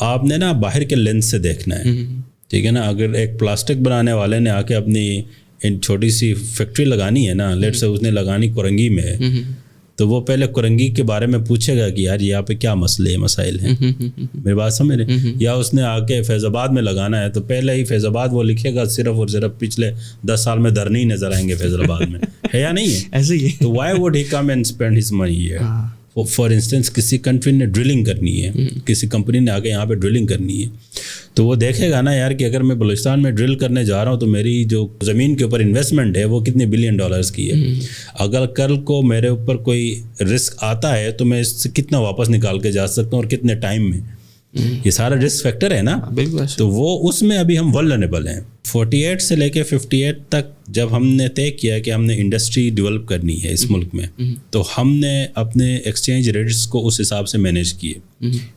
آپ نے نا باہر کے لینس سے دیکھنا ہے, ٹھیک ہے نا. اگر ایک پلاسٹک بنانے والے نے آ کے اپنی چھوٹی سی فیکٹری لگانی ہے نا, لیٹ سے اس نے لگانی کرنگی میں, تو وہ پہلے کرنگی کے بارے میں پوچھے گا کہ یار یہاں پہ کیا مسائل ہیں, میری بات سمجھ رہے. یا اس نے آ کے فیض آباد میں لگانا ہے تو پہلے ہی فیض آباد وہ لکھے گا صرف اور صرف پچھلے 10 سال میں دھرنے ہی نظر آئیں گے فیض آباد میں, ہے یا نہیں ہے ایسے ہی. تو why would he come and spend his money ہے. فار انسٹنس کسی کنٹری نے ڈرلنگ کرنی ہے, کسی کمپنی نے آگے یہاں پہ ڈرلنگ کرنی ہے, تو وہ دیکھے گا نا یار کہ اگر میں بلوچستان میں ڈرل کرنے جا رہا ہوں تو میری جو زمین کے اوپر انویسٹمنٹ ہے وہ کتنے $1 بلین کی ہے. اگر کل کو میرے اوپر کوئی رسک آتا ہے تو میں اس سے کتنا واپس نکال کے جا سکتا ہوں اور کتنے ٹائم میں, یہ سارا رسک فیکٹر ہے نا. بالکل. تو وہ اس میں ابھی ہم ولنریبل ہیں. 48 سے لے کے 58 تک جب ہم نے طے کیا کہ ہم نے انڈسٹری ڈیولپ کرنی ہے اس ملک میں, تو ہم نے اپنے ایکسچینج ریٹس کو اس حساب سے مینیج کیے.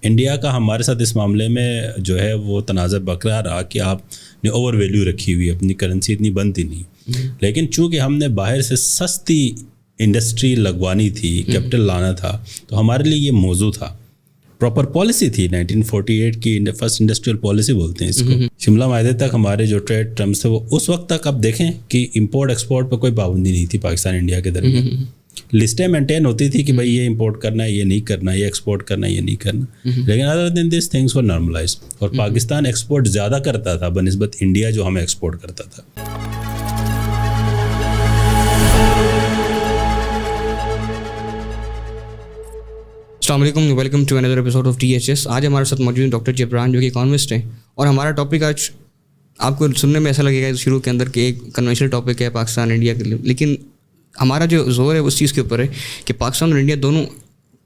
انڈیا کا ہمارے ساتھ اس معاملے میں جو ہے وہ تنازع برقرار رہا کہ آپ نے اوور ویلیو رکھی ہوئی, اپنی کرنسی اتنی بنتی نہیں. لیکن چونکہ ہم نے باہر سے سستی انڈسٹری لگوانی تھی, کیپٹل لانا تھا, تو ہمارے لیے یہ موضوع تھا. پراپر پالیسی تھی 1948 کی فرسٹ انڈسٹریل پالیسی بولتے ہیں اس کو. شملہ معاہدے تک ہمارے جو ٹریڈ ٹرمس تھے وہ اس وقت تک آپ دیکھیں کہ امپورٹ ایکسپورٹ پہ کوئی پابندی نہیں تھی پاکستان انڈیا کے درمیان. لسٹیں مینٹین ہوتی تھی کہ بھائی یہ امپورٹ کرنا ہے, یہ نہیں کرنا, یہ ایکسپورٹ کرنا ہے, یہ نہیں کرنا. لیکن other than this things were normalize, اور پاکستان ایکسپورٹ زیادہ کرتا تھا بنسبت انڈیا جو ہمیں ایکسپورٹ کرتا تھا. السلام علیکم, welcome to another episode of THS. آج ہمارے ساتھ موجود ہیں ڈاکٹر جبران جو کہ اکانومسٹ ہیں, اور ہمارا ٹاپک آج آپ کو سننے میں ایسا لگے گا شروع کے اندر کہ ایک کنونشنل ٹاپک ہے پاکستان انڈیا کے لیے, لیکن ہمارا جو زور ہے اس چیز کے اوپر ہے کہ پاکستان اور انڈیا دونوں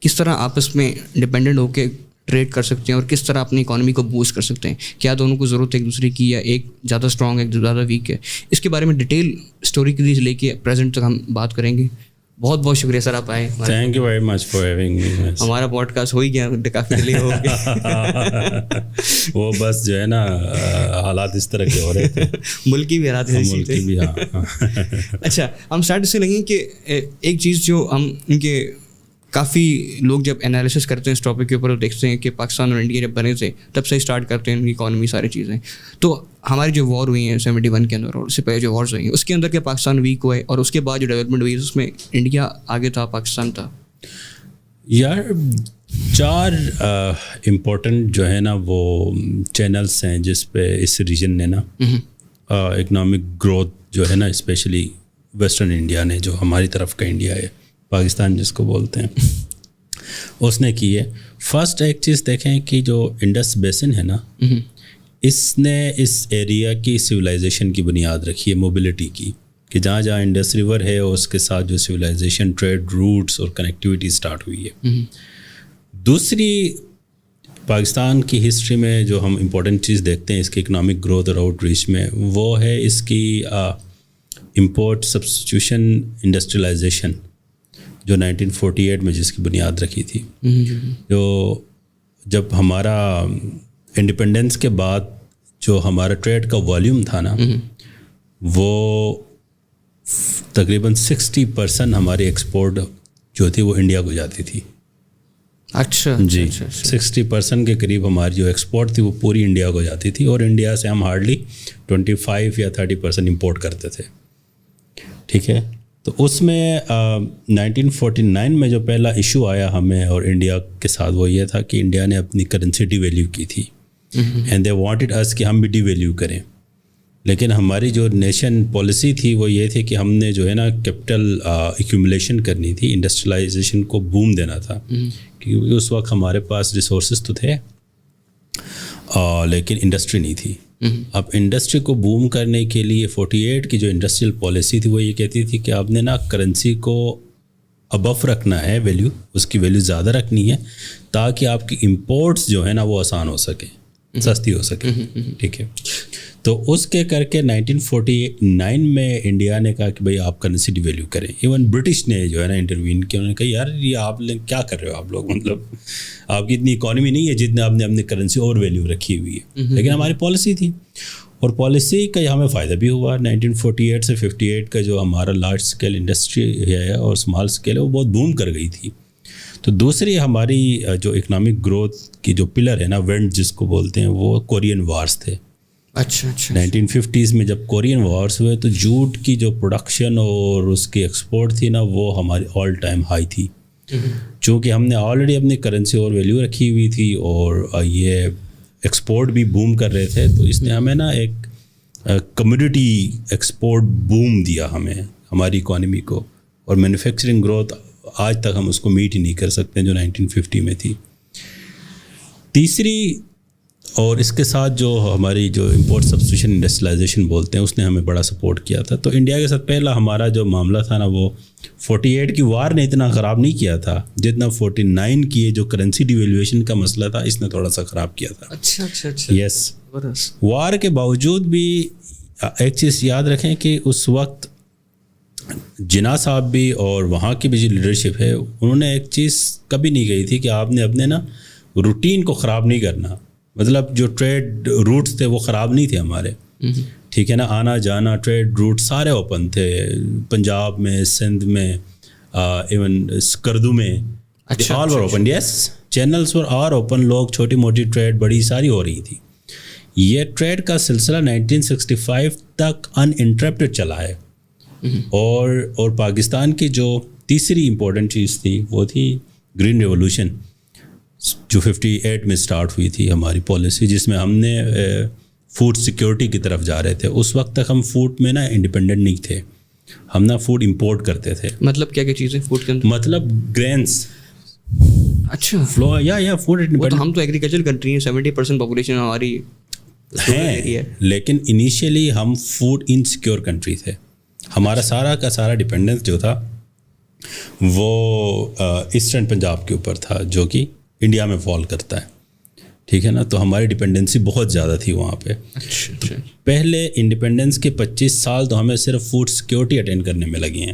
کس طرح آپس میں ڈپینڈنٹ ہو کے ٹریڈ کر سکتے ہیں اور کس طرح اپنی اکانومی کو بوسٹ کر سکتے ہیں. کیا دونوں کو ضرورت ہے ایک دوسرے کی, یا ایک زیادہ اسٹرانگ ہے ایک زیادہ ویک ہے, اس کے بارے میں ڈیٹیل اسٹوری کے لے کے پریزنٹ تک ہم بات کریں گے. بہت بہت شکریہ سر آپ آئے. Thank you very much for having me. ہمارا پوڈ کاسٹ ہو ہی گیا, کافی ڈیلے ہو گیا. وہ بس جو ہے نا حالات اس طرح کے ہو رہے تھے, ملکی بھی حالات ملکی بھی. ہاں اچھا, ہم اسٹارٹ سے لگیں کہ ایک چیز جو ہم ان کے کافی لوگ جب انالیسس کرتے ہیں اس ٹاپک کے اوپر دیکھتے ہیں کہ پاکستان اور انڈیا جب بنے تھے تب سے اسٹارٹ کرتے ہیں ان کی اکانومی ساری چیزیں. تو ہماری جو وار ہوئی ہیں 71 کے اندر اور اس سے پہلے جو وارز ہوئی ہیں اس کے اندر کے پاکستان ویک ہوئے, اور اس کے بعد جو ڈیولپمنٹ ہوئی اس میں انڈیا آگے تھا, پاکستان تھا. یار 4 امپورٹنٹ جو ہے نا وہ چینلس ہیں جس پہ اس ریجن نے نا اکنامک گروتھ جو ہے نا اسپیشلی ویسٹرن انڈیا نے, جو ہماری طرف کا انڈیا ہے پاکستان جس کو بولتے ہیں, اس نے کی ہے. فرسٹ ایک چیز دیکھیں کہ جو انڈس بیسن ہے نا, اس نے اس ایریا کی سویلائزیشن کی بنیاد رکھی ہے, موبلٹی کی, کہ جہاں جہاں انڈس ریور ہے اس کے ساتھ جو سویلائزیشن, ٹریڈ روٹس اور کنیکٹیوٹی اسٹارٹ ہوئی ہے. دوسری پاکستان کی ہسٹری میں جو ہم امپورٹنٹ چیز دیکھتے ہیں اس کی اکنامک گروتھ اور آؤٹ ریچ میں, وہ ہے اس کی امپورٹ سبسٹیوشن انڈسٹریلائزیشن جو 1948 میں جس کی بنیاد رکھی تھی. جو جب ہمارا انڈیپینڈنس کے بعد جو ہمارا ٹریڈ کا والیوم تھا نا, وہ تقریباً 60% ہماری ایکسپورٹ جو تھی وہ انڈیا کو جاتی تھی. اچھا جی, 60% کے قریب ہماری جو ایکسپورٹ تھی وہ پوری انڈیا کو جاتی تھی, اور انڈیا سے ہم ہارڈلی 25 یا 30% امپورٹ کرتے تھے. ٹھیک ہے, تو اس میں 1949 میں جو پہلا ایشو آیا ہمیں اور انڈیا کے ساتھ وہ یہ تھا کہ انڈیا نے اپنی کرنسی ڈی ویلیو کی تھی, اینڈ دے وانٹڈ اس کہ ہم بھی ڈی ویلیو کریں. لیکن ہماری جو نیشن پالیسی تھی وہ یہ تھی کہ ہم نے جو ہے نا کیپٹل ایکیومولیشن کرنی تھی, انڈسٹریلائزیشن کو بوم دینا تھا, کیونکہ اس وقت ہمارے پاس ریسورسز تو تھے لیکن انڈسٹری نہیں تھی. اب انڈسٹری کو بوم کرنے کے لیے 48 کی جو انڈسٹریل پالیسی تھی وہ یہ کہتی تھی کہ آپ نے نا کرنسی کو ابو رکھنا ہے, ویلیو اس کی ویلیو زیادہ رکھنی ہے تاکہ آپ کی امپورٹس جو ہے نا وہ آسان ہو سکے, سستی ہو سکے. ٹھیک ہے, تو اس کے کر کے 1949 میں انڈیا نے کہا کہ بھائی آپ کرنسی ڈی ویلیو کریں. ایون برٹش نے جو ہے نا انٹروین کیا, انہوں نے کہا یار یہ آپ کیا کر رہے ہو آپ لوگ, مطلب آپ کی اتنی اکانومی نہیں ہے جتنے آپ نے اپنی کرنسی اور ویلیو رکھی ہوئی ہے. لیکن ہماری پالیسی تھی, اور پالیسی کا ہمیں فائدہ بھی ہوا. 1948 سے 58 کا جو ہمارا لارج اسکیل انڈسٹری ہے اور اسمال اسکیل ہے وہ بہت بوم کر گئی تھی. تو دوسری ہماری جو اکنامک گروتھ کی جو پلر ہے نا، وینڈ جس کو بولتے ہیں، وہ کورین وارز تھے. اچھا 1950s میں جب کورین وارز ہوئے تو جوٹ کی جو پروڈکشن اور اس کی ایکسپورٹ تھی نا، وہ ہماری آل ٹائم ہائی تھی. چونکہ ہم نے آلریڈی اپنی کرنسی اور ویلیو رکھی ہوئی تھی اور یہ ایکسپورٹ بھی بوم کر رہے تھے، تو اس نے ہمیں نا ایک کمیونٹی ایکسپورٹ بوم دیا ہمیں، ہماری اکانومی کو. اور مینوفیکچرنگ گروتھ آج تک ہم اس کو میٹ ہی نہیں کر سکتے جو 1950 میں تھی. تیسری، اور اس کے ساتھ جو ہماری جو امپورٹ سبسٹیوشن انڈسٹریلائزیشن بولتے ہیں، اس نے ہمیں بڑا سپورٹ کیا تھا. تو انڈیا کے ساتھ پہلا ہمارا جو معاملہ تھا نا، وہ 48 کی وار نے اتنا خراب نہیں کیا تھا جتنا 49 کی جو کرنسی ڈیویلیویشن کا مسئلہ تھا، اس نے تھوڑا سا خراب کیا تھا. اچھا یس. وار کے باوجود بھی ایک چیز یاد رکھیں کہ اس وقت جناح صاحب بھی اور وہاں کی بھی جو لیڈرشپ ہے، انہوں نے ایک چیز کبھی نہیں کہی تھی کہ آپ نے اپنے نا روٹین کو خراب نہیں کرنا. مطلب جو ٹریڈ روٹس تھے وہ خراب نہیں تھے ہمارے، ٹھیک ہے نا. آنا جانا ٹریڈ روٹ سارے اوپن تھے، پنجاب میں، سندھ میں، ایون اسکردو میں، all were open. Yes, channels were are open. لوگ چھوٹی موٹی ٹریڈ بڑی ساری ہو رہی تھی. یہ ٹریڈ کا سلسلہ 1965 تک ان انٹرپٹڈ چلا ہے. اور پاکستان کی جو تیسری امپورٹنٹ چیز تھی وہ تھی گرین ریولوشن، جو 58 میں اسٹارٹ ہوئی تھی ہماری پالیسی، جس میں ہم نے فوڈ سیکیورٹی کی طرف جا رہے تھے. اس وقت تک ہم فوڈ میں نا انڈیپینڈنٹ نہیں تھے، ہم نا فوڈ امپورٹ کرتے تھے. مطلب کیا چیزیں فوڈ کے اندر؟ مطلب گرینس. اچھا، فلو یا فوڈ انڈیپینڈنٹ. ہم تو ایگریکلچر کنٹری ہیں، 70% پاپولیشن ہماری ہے، لیکن انیشیلی ہم فوڈ انسیکیور کنٹری تھے. ہمارا سارا کا سارا ڈپینڈنس جو تھا وہ ایسٹرن پنجاب کے اوپر تھا، جو کہ انڈیا میں فال کرتا ہے، ٹھیک ہے نا. تو ہماری ڈپینڈنسی بہت زیادہ تھی وہاں پہ. پہلے انڈیپینڈنس کے 25 سال تو ہمیں صرف فوڈ سیکیورٹی اٹینڈ کرنے میں لگے ہیں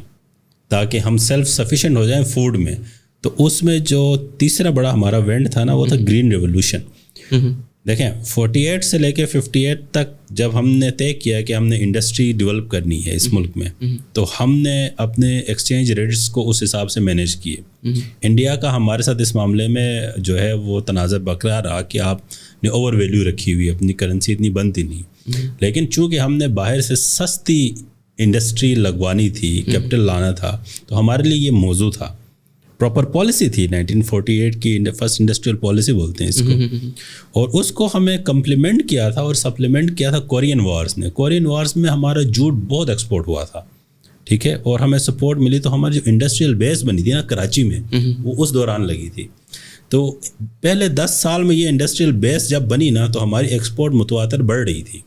تاکہ ہم سیلف سفیشینٹ ہو جائیں فوڈ میں. تو اس میں جو تیسرا بڑا ہمارا وینڈ تھا نا، وہ تھا گرین ریولوشن. دیکھیں 48 سے لے کے 58 تک جب ہم نے طے کیا کہ ہم نے انڈسٹری ڈیولپ کرنی ہے اس ملک میں، تو ہم نے اپنے ایکسچینج ریٹس کو اس حساب سے مینیج کیے. انڈیا کا ہمارے ساتھ اس معاملے میں جو ہے وہ تنازع برقرار رہا کہ آپ نے اوور ویلیو رکھی ہوئی، اپنی کرنسی اتنی بنتی نہیں. لیکن چونکہ ہم نے باہر سے سستی انڈسٹری لگوانی تھی، کیپٹل لانا تھا، تو ہمارے لیے یہ موضوع تھا. پراپر پالیسی تھی 1948 کی، فرسٹ انڈسٹریل پالیسی بولتے ہیں اس کو. اور اس کو ہمیں کمپلیمنٹ کیا تھا اور سپلیمنٹ کیا تھا کورین وارز نے. کورین وارز میں ہمارا جوٹ بہت ایکسپورٹ ہوا تھا، ٹھیک ہے، اور ہمیں سپورٹ ملی. تو ہماری جو انڈسٹریل بیس بنی تھی نا کراچی میں، وہ اس دوران لگی تھی. تو پہلے 10 سال میں یہ انڈسٹریل بیس جب بنی نا، تو ہماری ایکسپورٹ متواتر بڑھ رہی تھی.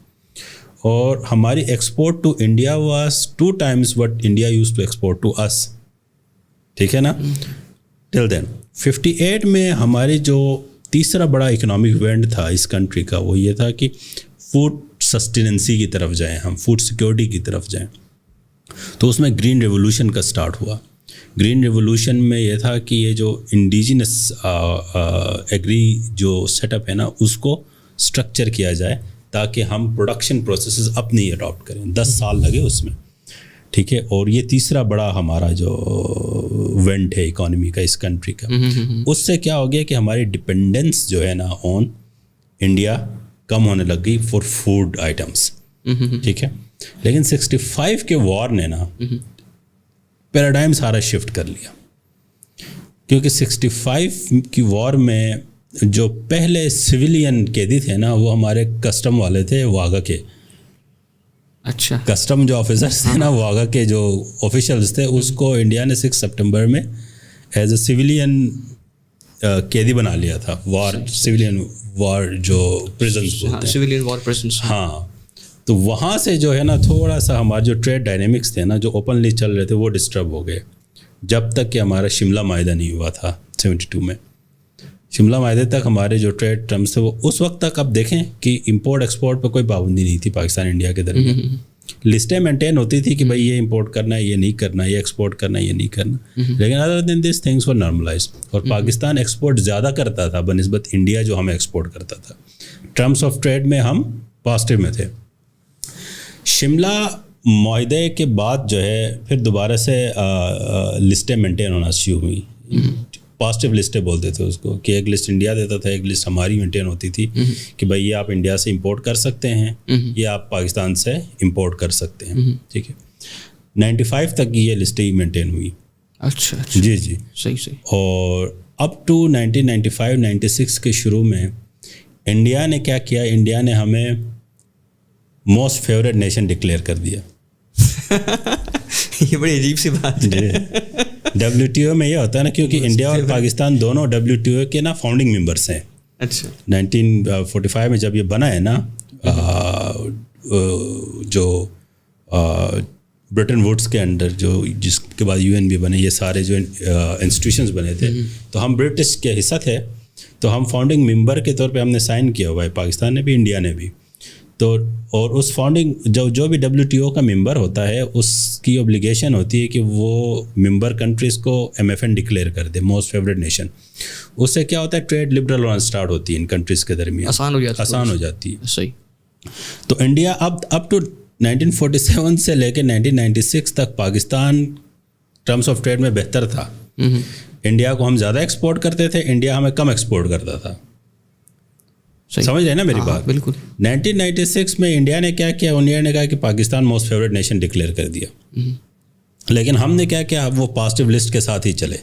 اور ہماری export to India was 2 times what India use to export to us, ٹھیک ہے نا. ٹل دین 58 میں ہماری جو تیسرا بڑا اکنامک وینڈ تھا اس کنٹری کا، وہ یہ تھا کہ فوڈ سسٹیننسی کی طرف جائیں، ہم فوڈ سیکیورٹی کی طرف جائیں. تو اس میں گرین ریولوشن کا سٹارٹ ہوا. گرین ریولوشن میں یہ تھا کہ یہ جو انڈیجنس ایگری جو سیٹ اپ ہے نا، اس کو اسٹرکچر کیا جائے تاکہ ہم پروڈکشن پروسیسز اپنے ہی اڈاپٹ کریں. 10 سال لگے اس میں، ٹھیک ہے. اور یہ تیسرا بڑا ہمارا جو وینٹ ہے اکانومی کا اس کنٹری کا. اس سے کیا ہو گیا کہ ہماری ڈپینڈنس جو ہے نا آن انڈیا کم ہونے لگ گئی فار فوڈ آئٹمس، ٹھیک ہے. لیکن 65 کے وار نے نا پیراڈائم سارا شفٹ کر لیا، کیونکہ 65 کی وار میں جو پہلے سویلین قیدی تھے نا، وہ ہمارے کسٹم والے تھے واگا کے. اچھا، کسٹم جو آفیسرس تھے نا واگا کے جو آفیشلز تھے، اس کو انڈیا نے 6 سپٹمبر میں ایز اے سویلین قیدی بنا لیا تھا. سویلین وار جو پرزنس بولتے ہیں، سویلین وار پرزنس. ہاں. تو وہاں سے جو ہے نا تھوڑا سا ہمارے جو ٹریڈ ڈائنامکس تھے نا، جو اوپنلی چل رہے تھے، وہ ڈسٹرب ہو گئے جب تک کہ ہمارا شملہ معاہدہ نہیں ہوا تھا 72 میں. شملہ معاہدے تک ہمارے جو ٹریڈ ٹرمس تھے وہ اس وقت تک اب دیکھیں کہ امپورٹ ایکسپورٹ پہ کوئی پابندی نہیں تھی پاکستان انڈیا کے درمیان. لسٹیں مینٹین ہوتی تھی کہ بھائی یہ امپورٹ کرنا ہے، یہ نہیں کرنا، یہ ایکسپورٹ کرنا ہے، یہ نہیں کرنا. لیکن other than this things were normalize. اور پاکستان ایکسپورٹ زیادہ کرتا تھا بنسبت انڈیا جو ہمیں ایکسپورٹ کرتا تھا. ٹرمس آف ٹریڈ میں ہم پازیٹیو میں تھے. شملہ معاہدے کے بعد جو ہے پھر دوبارہ سے لسٹیں مینٹین ہونا شروع ہوئی. پازیٹیو لسٹیں بولتے تھے اس کو, کہ ایک لسٹ انڈیا دیتا تھا, ایک لسٹ ہماری مینٹین ہوتی تھی کہ بھائی یہ آپ انڈیا سے امپورٹ کر سکتے ہیں, یہ آپ پاکستان سے امپورٹ کر سکتے ہیں. ٹھیک ہے, 95 تک یہ لسٹیں مینٹین ہوئی. اچھا جی جی صحیح. اور اپ ٹو 1995-96 کے شروع میں انڈیا نے کیا کیا, انڈیا نے ہمیں موسٹ فیوریٹ نیشن ڈکلیئر کر دیا. یہ بڑی عجیب سی بات ہے. WTO میں یہ ہوتا ہے نا, کیونکہ انڈیا اور پاکستان دونوں WTO کے نا فاؤنڈنگ ممبرس ہیں. اچھا 1945 میں جب یہ بنا ہے نا, جو برٹن ووڈس کے انڈر, جو جس کے بعد UN بھی بنے, یہ سارے جو انسٹیٹیوشنز بنے تھے, تو ہم برٹش کے حصہ تھے, تو ہم فاؤنڈنگ ممبر کے طور پہ ہم نے سائن کیا ہوا ہے, پاکستان نے بھی انڈیا نے بھی. تو اور اس فاؤنڈنگ جو بھی WTO کا ممبر ہوتا ہے, اس کی اوبلیگیشن ہوتی ہے کہ وہ ممبر کنٹریز کو MFN ڈکلیئر کر دے, موسٹ فیوریٹ نیشن. اس سے کیا ہوتا ہے, ٹریڈ لبرل ہونا اسٹارٹ ہوتی ہے ان کنٹریز کے درمیان, آسان ہو جاتی ہے. صحیح. تو انڈیا اب ٹو 1947 سے لے کے 1996 تک پاکستان ٹرمز آف ٹریڈ میں بہتر تھا. انڈیا کو ہم زیادہ ایکسپورٹ کرتے تھے, انڈیا ہمیں کم ایکسپورٹ کرتا تھا. سمجھ رہے نا میری بات؟ بالکل. 1996 میں انڈیا نے کیا کیا, انڈیا نے کہا کہ Pakistan most favourite nation declare کر دیا. لیکن ہم نے کیا کیا, وہ پازیٹیو لسٹ کے ساتھ ہی چلے.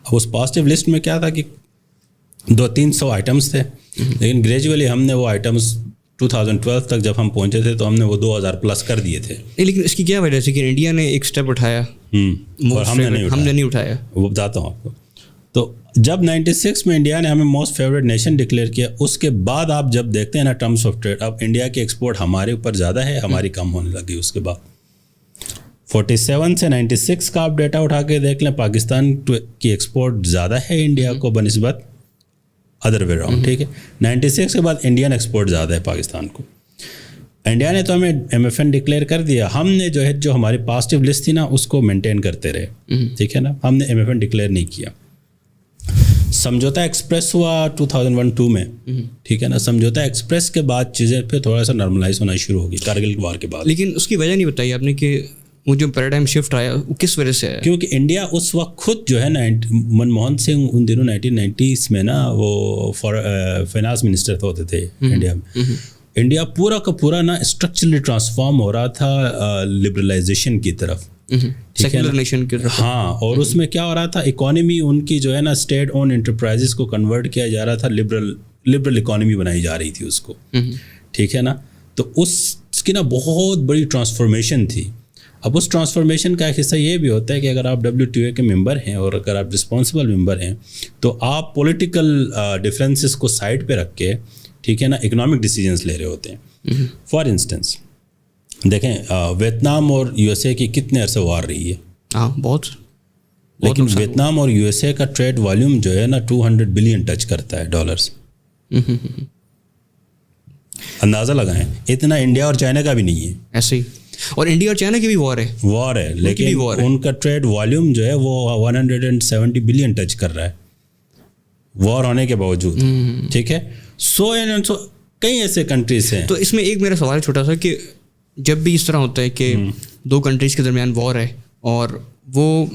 اب اس پازیٹیو لسٹ میں کیا تھا کہ 200-300 آئٹمس تھے, لیکن گریجولی ہم نے وہ آئٹمس 2012 تک جب ہم پہنچے تھے تو ہم نے وہ 2000 پلس کر دیے تھے. لیکن اس کی کیا وجہ سے کہ انڈیا نے ایک اسٹیپ اٹھایا اور ہم نے نہیں اٹھایا, وہ بتاتا ہوں آپ کو. تو جب 96 میں انڈیا نے ہمیں موسٹ فیوریٹ نیشن ڈکلیئر کیا, اس کے بعد آپ جب دیکھتے ہیں نا ٹرمز آف ٹریڈ, اب انڈیا کی ایکسپورٹ ہمارے اوپر زیادہ ہے, ہماری کم ہونے لگی. اس کے بعد 47 سے 96 کا آپ ڈیٹا اٹھا کے دیکھ لیں, پاکستان کی ایکسپورٹ زیادہ ہے انڈیا کو بنسبت ادر وے راؤنڈ. ٹھیک ہے, 96 کے بعد انڈین ایکسپورٹ زیادہ ہے پاکستان کو. انڈیا نے تو ہمیں MFN ڈکلیئر کر دیا, ہم نے جو ہماری پازیٹیو لسٹ تھی نا اس کو مینٹین کرتے رہے. ٹھیک ہے نا, ہم نے MFN ڈکلیئر نہیں کیا. سمجھوتا ایکسپریس ہوا 2001-2 میں. ٹھیک ہے نا, سمجھوتا ایکسپریس کے بعد چیزیں پھر تھوڑا سا نارملائز ہونا شروع ہوگی کارگل وار کے بعد. لیکن اس کی وجہ نہیں بتائی آپ نے کہ وہ جو پیراڈائم شفٹ آیا وہ کس وجہ سے آیا؟ کیونکہ انڈیا اس وقت خود جو ہے نا, منموہن سنگھ ان دنوں 1990s میں نا وہ فائنانس منسٹر ہوتے تھے انڈیا میں. انڈیا پورا کا پورا نا اسٹرکچرلی ٹرانسفارم ہو رہا تھا لبرلائزیشن کی طرف, سیکولر نیشن کی طرف. ہاں, اور اس میں کیا ہو رہا تھا, اکانومی ان کی جو ہے نا اسٹیٹ اون انٹرپرائزز کو کنورٹ کیا جا رہا تھا, لبرل اکانومی بنائی جا رہی تھی اس کو. ٹھیک ہے نا, تو اس کی نا بہت بڑی ٹرانسفارمیشن تھی. اب اس ٹرانسفارمیشن کا ایک حصہ یہ بھی ہوتا ہے کہ اگر آپ WTO کے ممبر ہیں اور اگر آپ رسپانسبل ممبر ہیں تو آپ پولیٹیکل ڈفرینسز کو سائڈ پہ رکھ کے, ٹھیک ہے نا, اکنامک ڈیسیجنس لے رہے ہوتے ہیں. فار انسٹنس دیکھیں, ویتنام اور USA کی کتنے عرصے وار رہی ہے. ہاں بہت. لیکن ویتنام اور USA کا ٹریڈ والیوم جو ہے نا 200 بلین ٹچ کرتا ہے ڈالرز. اندازہ لگائیں, اتنا انڈیا اور چائنا کا بھی نہیں ہے. ایسے ہی, اور انڈیا اور چائنا کی بھی وار ہے, لیکن ان کا ٹریڈ والیوم جو ہے وہ 170 بلین ٹچ کر رہا ہے وار ہونے کے باوجود. ٹھیک ہے, سو کئی ایسے کنٹریز ہیں. تو اس میں ایک میرا سوال چھوٹا سا کہ جب بھی اس طرح ہوتا ہے کہ دو کنٹریز کے درمیان وار ہے اور وہ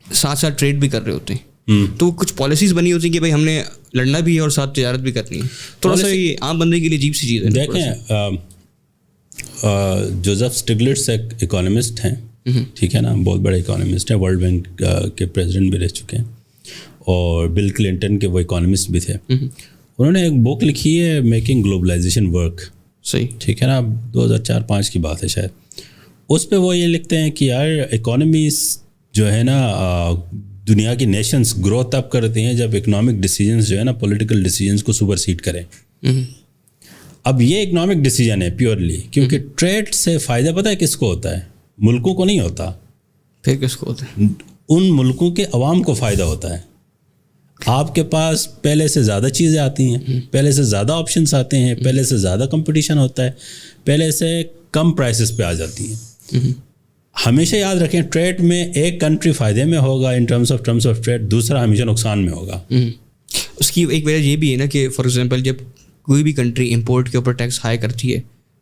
ساتھ ساتھ ٹریڈ بھی کر رہے ہوتے ہیں, تو کچھ پالیسیز بنی ہوتی ہیں کہ بھائی ہم نے لڑنا بھی ہے اور ساتھ تجارت بھی کرنی ہے. تھوڑا سا یہ عام بندے کے لیے عجیب سی چیز ہے. دیکھیں, جوزف اسٹگلٹس ایک اکانومسٹ ہیں. ٹھیک ہے نا, بہت بڑے اکانومسٹ ہیں, ورلڈ بینک کے پریزیڈنٹ بھی رہ چکے ہیں, اور بل کلنٹن کے وہ اکانومسٹ بھی تھے. انہوں نے ایک بک لکھی ہے, میکنگ گلوبلائزیشن ورک. صحیح. ٹھیک ہے نا, 2004-5 کی بات ہے شاید. اس پہ وہ یہ لکھتے ہیں کہ یار اکانومیز جو ہے نا, دنیا کی نیشنز گرو تب کرتی ہیں جب اکنامک ڈیسیجنز جو ہے نا پولیٹیکل ڈیسیجنز کو سپر سیڈ کریں. اب یہ اکنامک ڈیسیجن ہے پیورلی, کیونکہ ٹریڈ سے فائدہ پتہ ہے کس کو ہوتا ہے, ملکوں کو نہیں ہوتا. پھر کس کو ہوتا ہے؟ ان ملکوں کے عوام کو فائدہ ہوتا ہے. آپ کے پاس پہلے سے زیادہ چیزیں آتی ہیں, پہلے سے زیادہ آپشنس آتے ہیں, پہلے سے زیادہ کمپٹیشن ہوتا ہے, پہلے سے کم پرائسز پہ آ جاتی ہیں. ہمیشہ یاد رکھیں, ٹریڈ میں ایک کنٹری فائدے میں ہوگا ان ٹرمز آف ٹریڈ, دوسرا ہمیشہ نقصان میں ہوگا. اس کی ایک وجہ یہ بھی ہے نا کہ فار ایگزامپل جب کوئی بھی کنٹری امپورٹ کے اوپر ٹیکس ہائی کرتی ہے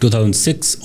2006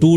2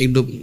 1-2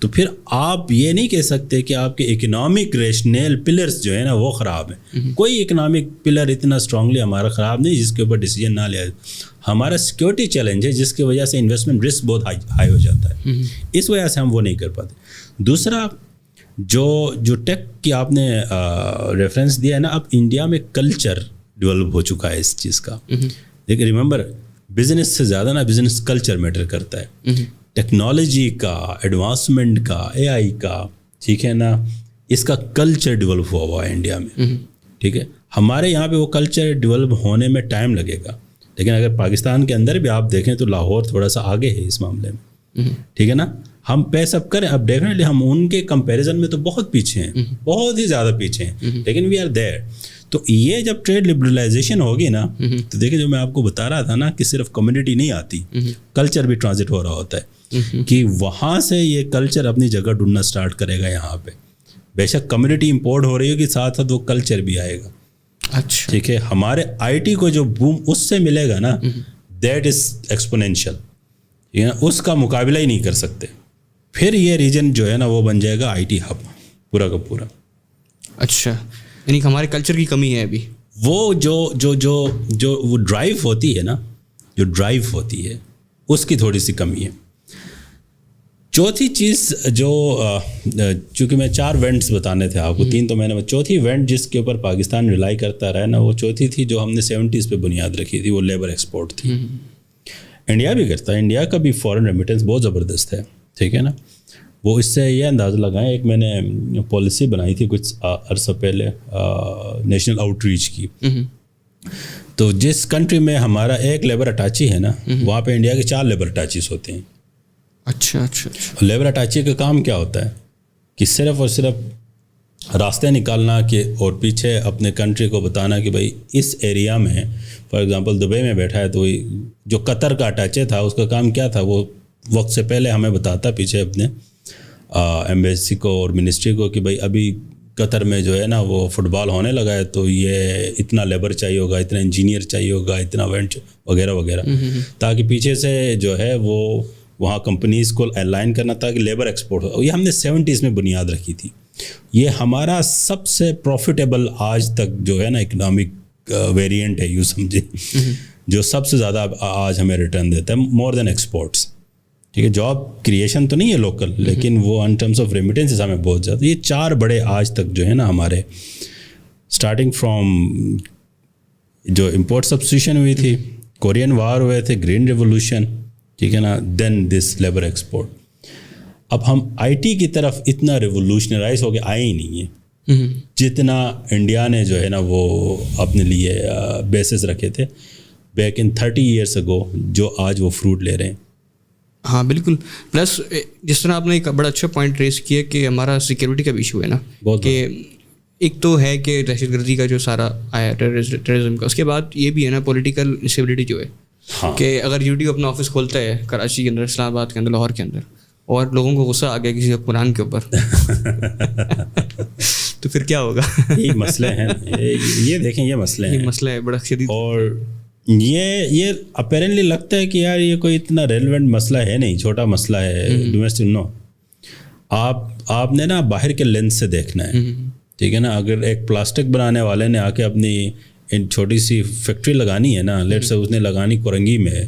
تو پھر آپ یہ نہیں کہہ سکتے کہ آپ کے اکنامک ریشنل پلرز جو ہے نا وہ خراب ہیں. کوئی اکنامک پلر اتنا اسٹرانگلی ہمارا خراب نہیں جس کے اوپر ڈیسیجن نہ لیا. ہمارا سیکورٹی چیلنج ہے جس کی وجہ سے انویسٹمنٹ رسک بہت ہائی ہو جاتا ہے, اس وجہ سے ہم وہ نہیں کر پاتے. دوسرا جو ٹیک کی آپ نے ریفرنس دیا ہے نا, اب انڈیا میں کلچر ڈیولپ ہو چکا ہے اس چیز کا. لیکن ریممبر بزنس سے زیادہ نا بزنس کلچر میٹر کرتا ہے. ٹیکنالوجی کا, ایڈوانسمنٹ کا, اے آئی کا, ٹھیک ہے نا, اس کا کلچر ڈیولپ ہوا ہے انڈیا میں. ٹھیک ہے, ہمارے یہاں پہ وہ کلچر ڈیولپ ہونے میں ٹائم لگے گا. لیکن اگر پاکستان کے اندر بھی آپ دیکھیں تو لاہور تھوڑا سا آگے ہے اس معاملے میں. ٹھیک ہے نا, ہم پیس اپ کریں. اب ڈیفینیٹلی ہم ان کے کمپیریزن میں تو بہت پیچھے ہیں, بہت ہی زیادہ پیچھے ہیں, لیکن وی آر دیر. تو یہ جب ٹریڈ لبرلائزیشن ہوگی نا, تو دیکھیں جو میں آپ کو بتا رہا تھا نا کہ صرف کمیونٹی نہیں آتی, کلچر بھی ٹرانزٹ ہو رہا ہوتا ہے کہ وہاں سے یہ کلچر اپنی جگہ ڈھونڈنا اسٹارٹ کرے گا یہاں پہ. بے شک کمیونٹی امپورٹ ہو رہی ہوگی, ساتھ ساتھ وہ کلچر بھی آئے گا. اچھا, ٹھیک ہے, ہمارے آئی ٹی کو جو بوم اس سے ملے گا نا, دیٹ از ایکسپونینشیل. ٹھیک ہے نا, اس کا مقابلہ ہی نہیں کر سکتے. پھر یہ ریجن جو ہے نا وہ بن جائے گا آئی ٹی ہب پورا کا پورا. اچھا, یعنی کہ ہمارے کلچر کی کمی ہے ابھی. وہ جو وہ ڈرائیو ہوتی ہے نا, جو ڈرائیو ہوتی ہے اس کی تھوڑی سی کمی ہے. چوتھی چیز جو چونکہ میں 4 وینٹس بتانے تھے آپ کو, 3 تو میں نے, چوتھی وینٹ جس کے اوپر پاکستان ریلائی کرتا رہا نا, وہ چوتھی تھی جو ہم نے 70s پہ بنیاد رکھی تھی, وہ لیبر ایکسپورٹ تھی. انڈیا بھی کرتا ہے, انڈیا کا بھی فورن ریمیٹنس بہت زبردست ہے. ٹھیک ہے نا, وہ اس سے یہ اندازہ لگائیں, ایک میں نے پالیسی بنائی تھی کچھ عرصہ پہلے نیشنل آؤٹ ریچ کی. تو جس کنٹری میں ہمارا ایک لیبر اٹاچی ہے نا, وہاں پہ انڈیا کے 4 لیبر اٹاچیز ہوتے ہیں. اچھا اچھا. لیبر اٹاچی کا کام کیا ہوتا ہے کہ صرف اور صرف راستے نکالنا کہ اور پیچھے اپنے کنٹری کو بتانا کہ بھائی اس ایریا میں, فار ایگزامپل دبئی میں بیٹھا ہے تو جو قطر کا اٹاچے تھا اس کا کام کیا تھا, وہ وقت سے پہلے ہمیں بتاتا پیچھے اپنے ایمبیسی کو اور منسٹری کو کہ بھائی ابھی قطر میں جو ہے نا وہ فٹ بال ہونے لگا ہے, تو یہ اتنا لیبر چاہیے ہوگا, اتنا انجینئر چاہیے ہوگا, اتنا وینٹ وغیرہ وغیرہ, تاکہ پیچھے سے جو ہے وہ وہاں کمپنیز کو الائن کرنا تاکہ لیبر ایکسپورٹ ہو. یہ ہم نے 70s میں بنیاد رکھی تھی. یہ ہمارا سب سے پروفیٹیبل آج تک جو ہے نا اکنامک ویریئنٹ ہے, یوں سمجھے, جو سب سے زیادہ آج ہمیں ریٹرن دیتا ہے, مور دین ایکسپورٹس. ٹھیک ہے, جاب کریشن تو نہیں ہے لوکل, لیکن وہ ان ٹرمس آف ریمیٹنس ہمیں بہت زیادہ. یہ 4 بڑے آج تک جو ہے نا ہمارے, اسٹارٹنگ فرام جو امپورٹ سبسٹیوشن ہوئی تھی, کورین وار ہوئے تھے, گرین ریولوشن, ٹھیک ہے نا, دین دس لیبر ایکسپورٹ. اب ہم آئی ٹی کی طرف اتنا ریولوشنرائز ہو کے آئے ہی نہیں ہیں جتنا انڈیا نے جو ہے نا وہ اپنے لیے بیسس رکھے تھے بیک ان 30 years ago, جو آج وہ فروٹ لے رہے ہیں. ہاں بالکل. پلس جس طرح آپ نے ایک بڑا اچھا پوائنٹ ریز کیا کہ ہمارا سیکورٹی کا بھی ایشو ہے نا, کہ ایک تو ہے کہ دہشت گردی کا جو سارا آیا ٹیررزم کا, اس کے بعد یہ بھی ہے نا پولیٹیکل انسٹیبلٹی جو ہے, کہ اگر یوٹیوب اپنا آفس کھولتا ہے کراچی کے اندر, اسلام آباد کے اندر, لاہور کے اندر, اور لوگوں کو غصہ آ گیا کسی قرآن کے اوپر تو پھر کیا ہوگا؟ یہ مسئلے ہیں, یہ دیکھیں یہ مسئلے ہیں, یہ مسئلہ ہے بڑا شدید. اور یہ اپیرنٹلی لگتا ہے کہ یار یہ کوئی اتنا ریلیونٹ مسئلہ ہے نہیں, چھوٹا مسئلہ ہے ڈومیسٹک. نو, آپ نے نا باہر کے لینس سے دیکھنا ہے. ٹھیک ہے نا, اگر ایک پلاسٹک بنانے والے نے آ کے اپنی چھوٹی سی فیکٹری لگانی ہے نا, لیٹ سے اس نے لگانی کرنگی میں,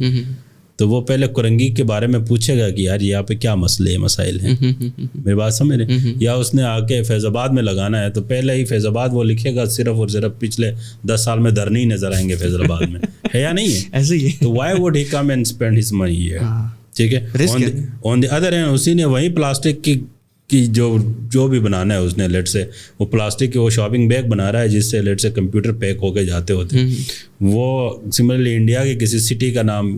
تو وہ پہلے کرنگی کے بارے میں پوچھے گا کہ یار یہاں پہ کیا مسئلے مسائل ہیں, میری بات سمجھ رہے ہیں. یا اس نے آ کے فیض آباد میں لگانا ہے تو پہلے ہی فیض آباد وہ لکھے گا, صرف اور صرف پچھلے 10 سال میں دھرنے ہی نظر آئیں گے فیض آباد میں, ہے یا نہیں ہے؟ ایسے ہی. تو why would he come and spend his money here. ٹھیک ہے, آن دی ادر ہینڈ اسی نے وہی پلاسٹک کی جو بھی بنانا ہے اس نے, لیٹ سے وہ پلاسٹک کے وہ شاپنگ بیگ بنا رہا ہے جس سے لیٹ سے کمپیوٹر پیک ہو کے جاتے ہوتے ہیں. وہ سملرلی انڈیا کی کسی سٹی کا نام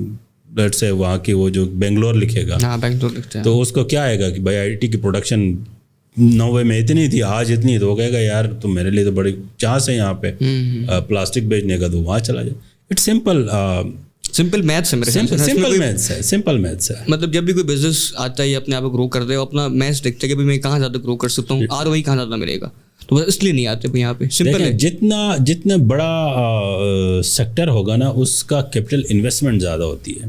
لیٹ سے وہاں کی وہ جو بنگلور لکھے گا, بنگلور لکھتے ہیں, تو اس کو کیا آئے گا کہ بھائی آئی ٹی کی پروڈکشن 90 میں اتنی تھی, آج اتنی, تو وہ کہے گا یار تو میرے لیے تو بڑی چانس ہے یہاں پہ پلاسٹک بیچنے کا, تو وہاں چلا جائے. اٹس سمپل میتھس ہے, سمپل میتھس ہے. مطلب جب بھی کوئی بزنس آتا ہے یا اپنے آپ کو گرو کرتے ہیں, اپنا میتھس دیکھتے ہیں کہ میں کہاں زیادہ گرو کر سکتا ہوں, اور وہی کہاں زیادہ ملے گا, تو بس اس لیے نہیں آتے یہاں پہ. سمپل ہے, جتنا بڑا سیکٹر ہوگا نا اس کا کیپٹل انویسٹمنٹ زیادہ ہوتی ہے.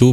2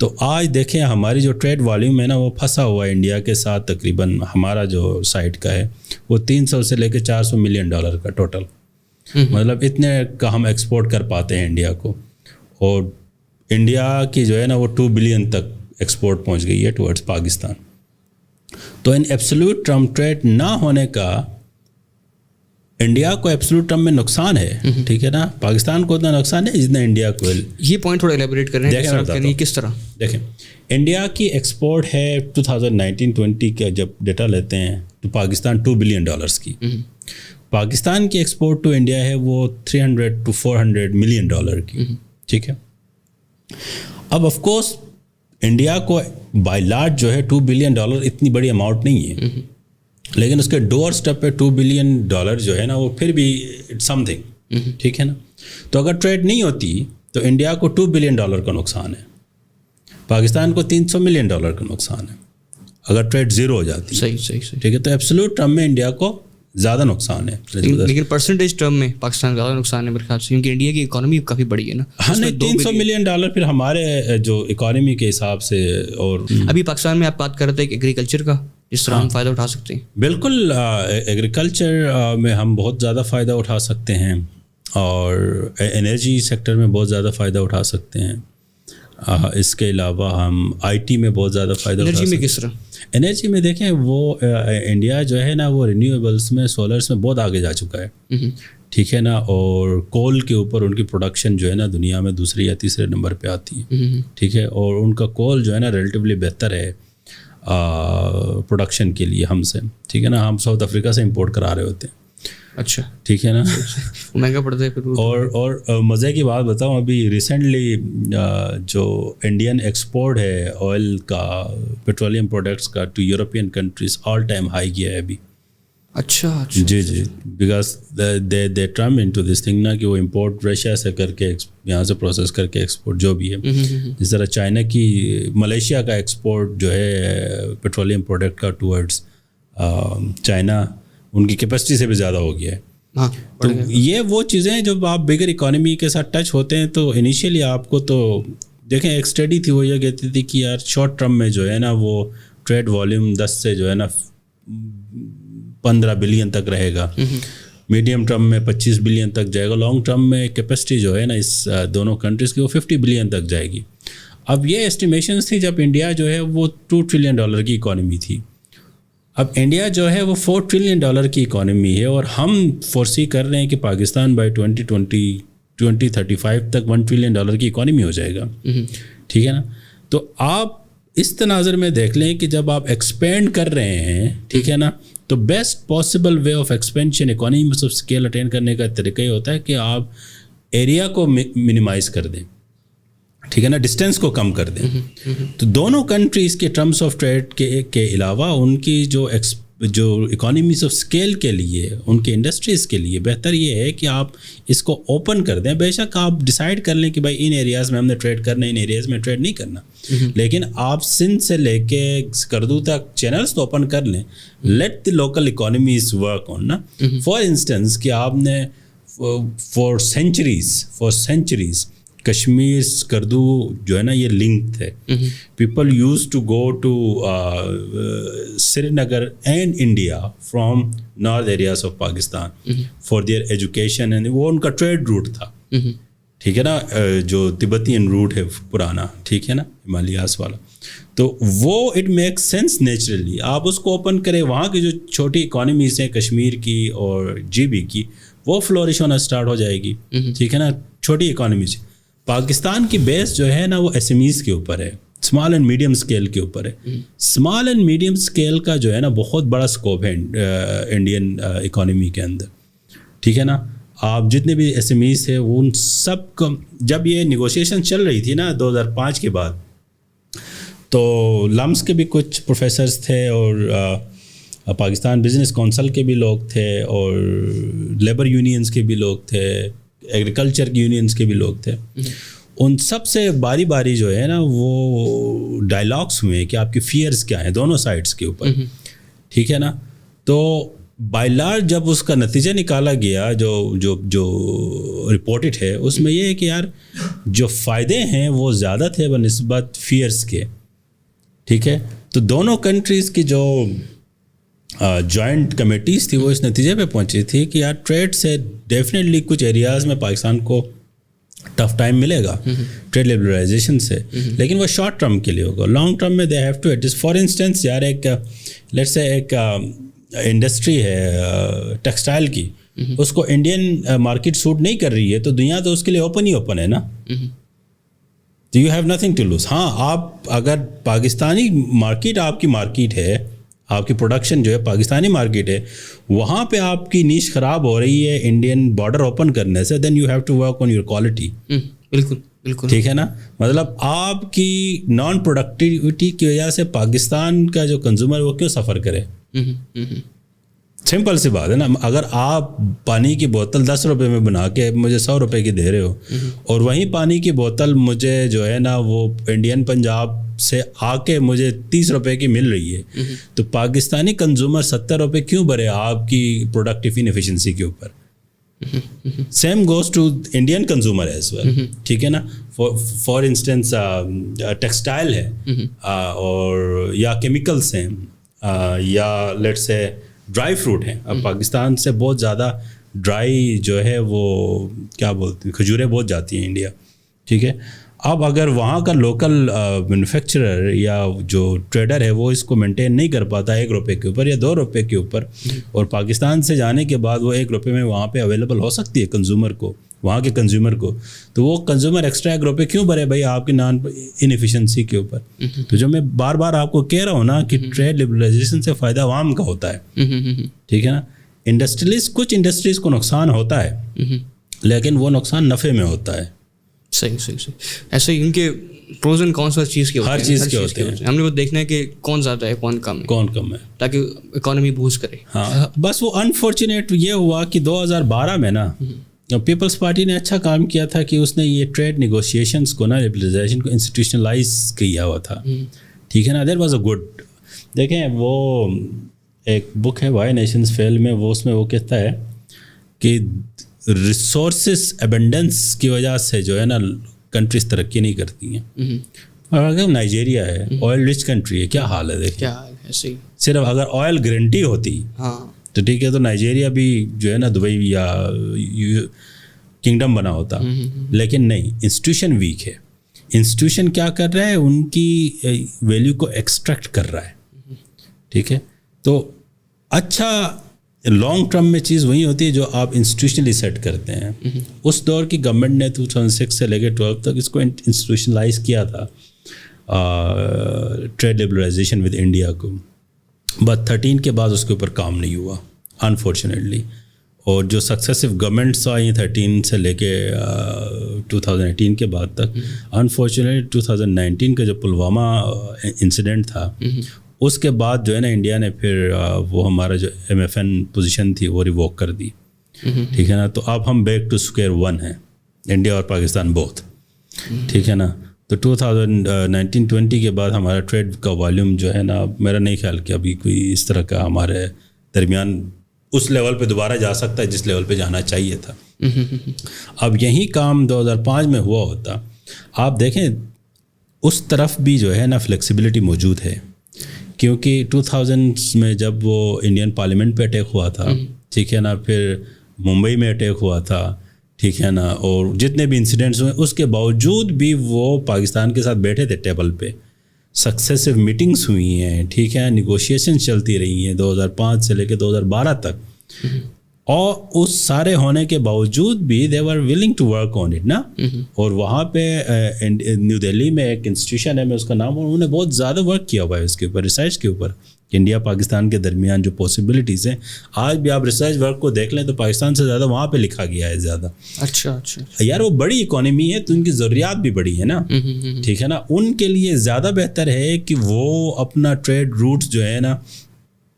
تو آج دیکھیں ہماری جو ٹریڈ والیوم ہے نا وہ پھنسا ہوا ہے انڈیا کے ساتھ. تقریباً ہمارا جو سائٹ کا ہے وہ 300 سے لے کے 400 ملین ڈالر کا ٹوٹل, مطلب اتنے کا ہم ایکسپورٹ کر پاتے ہیں انڈیا کو. اور انڈیا کی جو ہے نا وہ 2 بلین تک ایکسپورٹ پہنچ گئی ہے ٹورڈز پاکستان. تو ان ایبسولوٹ ٹرم ٹریڈ نہ ہونے کا انڈیا کو ایبسولوٹ ٹرم میں نقصان ہے, ٹھیک ہے نا. پاکستان کو اتنا نقصان ہے جتنا انڈیا کو. یہ پوائنٹ تھوڑا ایلیبوریٹ کر رہے ہیں کس طرح. دیکھیں انڈیا کی ایکسپورٹ ہے 2019-20 کا جب ڈیٹا لیتے ہیں تو پاکستان 2 بلین ڈالرز کی. پاکستان کی ایکسپورٹ ٹو انڈیا ہے وہ 300 to 400 ملین ڈالر کی, ٹھیک ہے. اب آف کورس انڈیا کو بائی لارج جو ہے 2 بلین ڈالر اتنی بڑی اماؤنٹ نہیں ہے, لیکن اس کے ڈور اسٹیپ پہ 2 بلین ڈالر جو ہے نا وہ پھر بھی سم تھنگ, ٹھیک ہے نا. تو اگر ٹریڈ نہیں ہوتی تو انڈیا کو 2 بلین ڈالر کا نقصان ہے, پاکستان کو 300 ملین ڈالر کا نقصان ہے اگر ٹریڈ زیرو ہو جاتی. صحیح, ٹھیک ہے. تو ایبسولوٹ ٹرم میں انڈیا کو زیادہ نقصان ہے, لیکن پرسنٹیج ٹرم میں پاکستان زیادہ نقصان ہے میرے خیال سے, کیونکہ انڈیا کی اکانومی کافی بڑی ہے نا. ہاں نہیں, 300 ملین ڈالر پھر ہمارے جو اکانومی کے حساب سے. اور ابھی پاکستان میں آپ بات کر رہے تھے کہ ایگریکلچر کا جس طرح ہم فائدہ اٹھا سکتے ہیں. بالکل, ایگریکلچر میں ہم بہت زیادہ فائدہ اٹھا سکتے ہیں, اور انرجی سیکٹر میں بہت زیادہ فائدہ اٹھا سکتے ہیں. اس کے علاوہ ہم آئی ٹی میں بہت زیادہ فائدہ اٹھا سکتے ہیں. انرجی میں کس طرح؟ انرجی میں دیکھیں وہ انڈیا جو ہے نا وہ رینیویبلس میں, سولرس میں بہت آگے جا چکا ہے, ٹھیک ہے نا. اور کول کے اوپر ان کی پروڈکشن جو ہے نا دنیا میں دوسرے یا تیسرے نمبر پہ آتی ہے, ٹھیک ہے. اور ان کا کول جو ہے نا ریلیٹیولی بہتر ہے پروڈکشن کے لیے ہم سے, ٹھیک ہے نا. ہم ساؤتھ افریقہ سے امپورٹ کرا رہے ہوتے ہیں, اچھا ٹھیک ہے نا. مہنگا پڑتا ہے پھر. اور مزے کی بات بتاؤں, ابھی ریسنٹلی جو انڈین ایکسپورٹ ہے آئل کا, پیٹرولیم پروڈکٹس کا to European countries all time high کیا ہے ابھی. اچھا جی, because they term in to this thing نا کہ وہ امپورٹ رشیا سے کر کے یہاں سے پروسیس کر کے ایکسپورٹ جو بھی ہے. جس طرح چائنا کی ملیشیا کا ایکسپورٹ جو ہے پیٹرولیم پروڈکٹ کا ٹورڈز چائنا ان کی کیپیسٹی سے بھی زیادہ ہو گیا ہے. تو یہ وہ چیزیں جب آپ بگر اکانومی کے ساتھ ٹچ ہوتے ہیں تو انیشیلی آپ کو تو دیکھیں ایک اسٹڈی تھی وہ یہ کہتی تھی کہ یار شارٹ ٹرم میں جو ہے نا وہ ٹریڈ والیوم 10 سے جو ہے نا 15 بلین تک رہے گا, میڈیم ٹرم میں 25 بلین تک جائے گا, لانگ ٹرم میں کیپیسٹی جو ہے نا اس دونوں کنٹریز کی وہ 50 بلین تک جائے گی. اب یہ اسٹیمیشنز تھی جب انڈیا جو ہے وہ 2 ٹریلین ڈالر کی اکانومی تھی. اب انڈیا جو ہے وہ 4 ٹریلین ڈالر کی اکانومی ہے, اور ہم فورسی کر رہے ہیں کہ پاکستان بائی 2035 تک 1 ٹریلین ڈالر کی اکانومی ہو جائے گا, ٹھیک ہے نا. تو آپ اس تناظر میں دیکھ لیں کہ جب آپ ایکسپینڈ کر رہے ہیں, ٹھیک ہے نا, تو best possible way of expansion economy of scale eighteen کرنے کا طریقہ یہ ہوتا ہے کہ آپ ایریا کو منیمائز کر دیں, ٹھیک ہے نا, ڈسٹینس کو کم کر دیں. تو دونوں کنٹریز کے ٹرمس آف ٹریڈ کے علاوہ ان کی جو اکانومیز آف اسکیل کے لیے, ان کے انڈسٹریز کے لیے بہتر یہ ہے کہ آپ اس کو اوپن کر دیں. بے شک آپ ڈیسائیڈ کر لیں کہ بھائی ان ایریاز میں ہم نے ٹریڈ کرنا ہے, ان ایریاز میں ٹریڈ نہیں کرنا, لیکن آپ سندھ سے لے کے کردو تک چینلس تو اوپن کر لیں. Let the local economies work on نا. فار انسٹنس کہ آپ نے فار سینچریز کشمیر کردو جو ہے نا یہ لنک تھے. People use to go to Srinagar and India from north areas of Pakistan for their education, and وہ ان کا ٹریڈ روٹ تھا, ٹھیک ہے نا, جو تبتین روٹ ہے پرانا, ٹھیک ہے نا, ہمالیاز والا. تو وہ اٹ میک سینس نیچرلی آپ اس کو اوپن کریں. وہاں کی جو چھوٹی اکانومیز ہیں کشمیر کی اور جی بی کی, وہ فلورش ہونا اسٹارٹ ہو جائے گی, ٹھیک ہے نا, چھوٹی اکانومیز. پاکستان کی بیس جو ہے نا وہ ایس ایم ایز کے اوپر ہے, اسمال اینڈ میڈیم اسکیل کے اوپر ہے. اسمال اینڈ میڈیم اسکیل کا جو ہے نا بہت بڑا اسکوپ ہے انڈین اکانومی کے اندر, ٹھیک ہے نا. آپ جتنے بھی ایس ایم ایز تھے ان سب کو, جب یہ نیگوشیشن چل رہی تھی نا 2005 کے بعد, تو لمس کے بھی کچھ پروفیسرز تھے اور پاکستان بزنس کونسل کے بھی لوگ تھے, اور لیبر یونینز کے بھی لوگ تھے, ایگریکلچر کی یونینز کے بھی لوگ تھے. ان سب سے باری باری جو ہے نا وہ ڈائلاگس ہوئے کہ آپ کی فیئرز کیا ہیں دونوں سائڈس کے اوپر, ٹھیک ہے نا. تو بائی لارج جب اس کا نتیجہ نکالا گیا جو رپورٹڈ ہے اس میں یہ ہے کہ یار جو فائدے ہیں وہ زیادہ تھے بنسبت فیئرس کے. ٹھیک ہے, تو دونوں کنٹریز کی جو جوائنٹ کمیٹیز تھی وہ اس نتیجے پہ پہنچی تھی کہ یار ٹریڈ سے ڈیفینیٹلی کچھ ایریاز میں پاکستان کو ٹف ٹائم ملے گا ٹریڈ لبرلائزیشن سے, لیکن وہ شارٹ ٹرم کے لیے ہوگا. لانگ ٹرم میں they have to adjust. For instance یار ایک لیٹس سے ایک انڈسٹری ہے ٹیکسٹائل کی, اس کو انڈین مارکیٹ سوٹ نہیں کر رہی ہے تو دنیا تو اس کے لیے اوپن ہی اوپن ہے نا. تو you have nothing to lose. ہاں آپ اگر پاکستانی مارکیٹ آپ کی مارکیٹ ہے, آپ کی پروڈکشن جو ہے پاکستانی مارکیٹ ہے, وہاں پہ آپ کی نیش خراب ہو رہی ہے انڈین بارڈر اوپن کرنے سے, then you have to work on your quality. بالکل بالکل ٹھیک ہے نا. مطلب آپ کی نان پروڈکٹیوٹی کی وجہ سے پاکستان کا جو کنزیومر وہ کیوں سفر کرے. سمپل سی بات ہے نا. اگر آپ پانی کی بوتل 10 روپے میں بنا کے مجھے 100 روپے کی دے رہے ہو, اور وہیں پانی کی بوتل مجھے جو ہے نا وہ انڈین پنجاب سے آ کے مجھے 30 روپے کی مل رہی ہے, تو پاکستانی کنزیومر 70 روپے کیوں بھرے آپ کی پروڈکٹیو انیفیشنسی کے اوپر. Same goes to Indian consumer as well. ٹھیک ہے نا. فار انسٹنس ٹیکسٹائل ہے اور یا کیمیکلس ہیں یا لیٹ سے ڈرائی فروٹ ہیں. اب پاکستان سے بہت زیادہ ڈرائی جو ہے وہ کیا بولتے ہیں کھجوریں بہت جاتی ہیں انڈیا. ٹھیک ہے. اب اگر وہاں کا لوکل مینوفیکچرر یا جو ٹریڈر ہے وہ اس کو مینٹین نہیں کر پاتا 1 روپے کے اوپر یا 2 روپے کے اوپر, اور پاکستان سے جانے کے بعد وہ 1 روپے میں وہاں پہ اویلیبل ہو سکتی ہے کنزیومر کو, وہاں کے کنزیومر کو, تو وہ کنزیومر ایکسٹرا 1 روپے کیوں بھرے بھائی آپ کی نان انیفیشنسی کے اوپر. تو جو میں بار بار آپ کو کہہ رہا ہوں نا کہ ٹریڈ لبرلائزیشن سے فائدہ عوام کا ہوتا ہے. ٹھیک ہے نا. کچھ انڈسٹریز کو نقصان ہوتا ہے لیکن وہ نقصان نفع میں ہوتا ہے. صحیح. ایسے ان کے پروز اینڈ کونس ہر چیز کے ہر چیز کے ہوتے ہیں. ہم نے وہ دیکھنا ہے کہ کون زیادہ ہے کون کم ہے تاکہ اکانومی بوسٹ کرے. ہاں بس وہ انفارچونیٹ یہ ہوا کہ 2012 میں نا پیپلز پارٹی نے اچھا کام کیا تھا کہ اس نے یہ ٹریڈ نیگوشیشنس کو نا لبرلائزیشن کو انسٹیٹیوشنلائز کیا ہوا تھا. ٹھیک ہے نا. There was a good. دیکھیں وہ ایک بک ہے وائی نیشنز فیل میں, وہ اس میں وہ کہتا ہے کہ ریسورسز ایبنڈنس کی وجہ سے جو ہے نا کنٹریز ترقی نہیں کرتی ہیں. اگر نائجیریا ہے آئل رچ کنٹری ہے, کیا حال ہے دیکھیں. صرف اگر آئل گارنٹی ہوتی تو ٹھیک ہے تو نائجیریا بھی جو ہے نا دبئی یا کنگڈم بنا ہوتا, لیکن نہیں. انسٹیٹیوشن ویک ہے. انسٹیٹیوشن کیا کر رہا ہے, ان کی ویلیو کو ایکسٹریکٹ کر رہا ہے. ٹھیک ہے. تو اچھا لانگ ٹرم میں چیز وہی ہوتی ہے جو آپ انسٹیٹیوشنلی سیٹ کرتے ہیں. اس دور کی گورنمنٹ نے 2006 سے لے کے 12 تک اس کو انسٹیٹیوشنلائز کیا تھا ٹریڈ لبرلائزیشن ود انڈیا کو, بٹ 13 کے بعد اس کے اوپر کام نہیں ہوا انفارچونیٹلی. اور جو سکسیسو گورنمنٹس آئی 13 سے لے کے 2018 کے بعد تک, انفارچونیٹلی 2019 کا جو پلوامہ انسیڈنٹ تھا اس کے بعد جو ہے نا انڈیا نے پھر وہ ہمارا جو MFN پوزیشن تھی وہ ریووک کر دی. ٹھیک ہے نا. تو اب ہم بیک ٹو اسکوائر 1 ہیں, انڈیا اور پاکستان بوتھ. ٹھیک ہے نا. تو 2019-20 کے بعد ہمارا ٹریڈ کا والیوم جو ہے نا, میرا نہیں خیال کہ ابھی کوئی اس طرح کا ہمارے درمیان اس لیول پہ دوبارہ جا سکتا ہے جس لیول پہ جانا چاہیے تھا. اب یہی کام 2005 میں ہوا ہوتا. آپ دیکھیں اس طرف بھی جو ہے نا فلیکسیبلٹی موجود ہے, کیونکہ 2000 میں جب وہ انڈین پارلیمنٹ پہ اٹیک ہوا تھا, ٹھیک ہے نا, پھر ممبئی میں اٹیک ہوا تھا, ٹھیک ہے نا, اور جتنے بھی انسیڈنٹس ہوئے اس کے باوجود بھی وہ پاکستان کے ساتھ بیٹھے تھے ٹیبل پہ. سکسیسو میٹنگس ہوئی ہیں, ٹھیک ہے, نیگوشیشن چلتی رہی ہیں 2005 سے لے کے 2012 تک, اور اس سارے ہونے کے باوجود بھی they were willing to work on it نا. اور وہاں پہ نیو دہلی میں ایک انسٹیٹیوشن ہے, میں اس کا نام, انہوں نے بہت زیادہ ورک کیا ہوا ہے اس کے اوپر, ریسرچ کے اوپر, کہ انڈیا پاکستان کے درمیان جو پاسبلٹیز ہیں. آج بھی آپ ریسرچ ورک کو دیکھ لیں تو پاکستان سے زیادہ وہاں پہ لکھا گیا ہے زیادہ. اچھا یار وہ بڑی اکانومی ہے تو ان کی ضروریات بھی بڑی ہے نا. ٹھیک ہے نا. ان کے لیے زیادہ بہتر ہے کہ وہ اپنا ٹریڈ روٹس جو ہے نا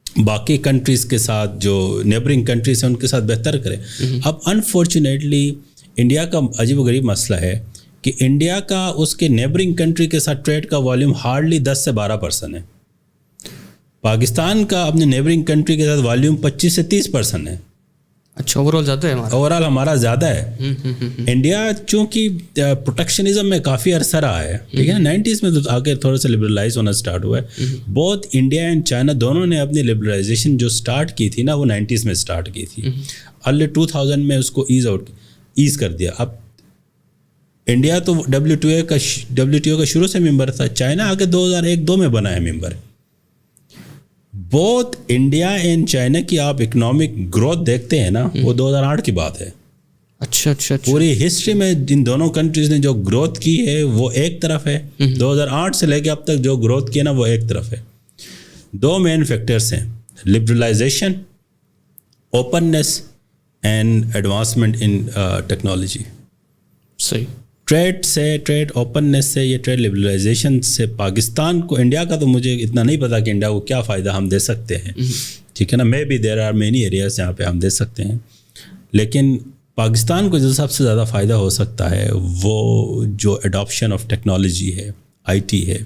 باقی کنٹریز کے ساتھ, جو نیبرنگ کنٹریز ہیں ان کے ساتھ بہتر کرے. اب انفارچونیٹلی انڈیا کا عجیب و غریب مسئلہ ہے کہ انڈیا کا اس کے نیبرنگ کنٹری کے ساتھ ٹریڈ کا والیوم ہارڈلی 10 سے 12% ہے. پاکستان کا اپنے نیبرنگ کنٹری کے ساتھ والیوم 25 سے 30% ہے. اچھا اوور آل زیادہ ہے ہمارا. اوور آل ہمارا زیادہ ہے. انڈیا چونکہ پروٹیکشنزم میں کافی عرصہ رہا ہے, ٹھیک ہے نا, 90s میں تو آگے تھوڑا سا لبرلائز ہونا اسٹارٹ ہوا ہے. بہت انڈیا اینڈ چائنا دونوں نے اپنی لبرلائزیشن جو اسٹارٹ کی تھی نا وہ 90s میں اسٹارٹ کی تھی. ارلی 2000 میں اس کو ایز کر دیا. اب انڈیا تو WTO کا شروع سے ممبر تھا, چائنا آگے 2001-2 میں بنا ہے ممبر. بہت انڈیا اینڈ چائنا کی آپ اکنامک گروتھ دیکھتے ہیں نا وہ 2008 کی بات ہے. اچھا اچھا. پوری ہسٹری میں جن دونوں کنٹریز نے جو گروتھ کی ہے وہ ایک طرف ہے. 2008 سے لے کے اب تک جو گروتھ کی ہے نا وہ ایک طرف ہے. 2 مین فیکٹرز ہیں, liberalization, openness and advancement in technology. صحیح. ٹریڈ اوپننیس سے یا ٹریڈ لبرلائزیشن سے پاکستان کو, انڈیا کا تو مجھے اتنا نہیں پتا کہ انڈیا کو کیا فائدہ ہم دے سکتے ہیں, ٹھیک ہے نا. Maybe there are many areas جہاں پہ ہم دے سکتے ہیں, لیکن پاکستان کو جو سب سے زیادہ فائدہ ہو سکتا ہے وہ جو ایڈاپشن آف ٹیکنالوجی ہے, IT ہے,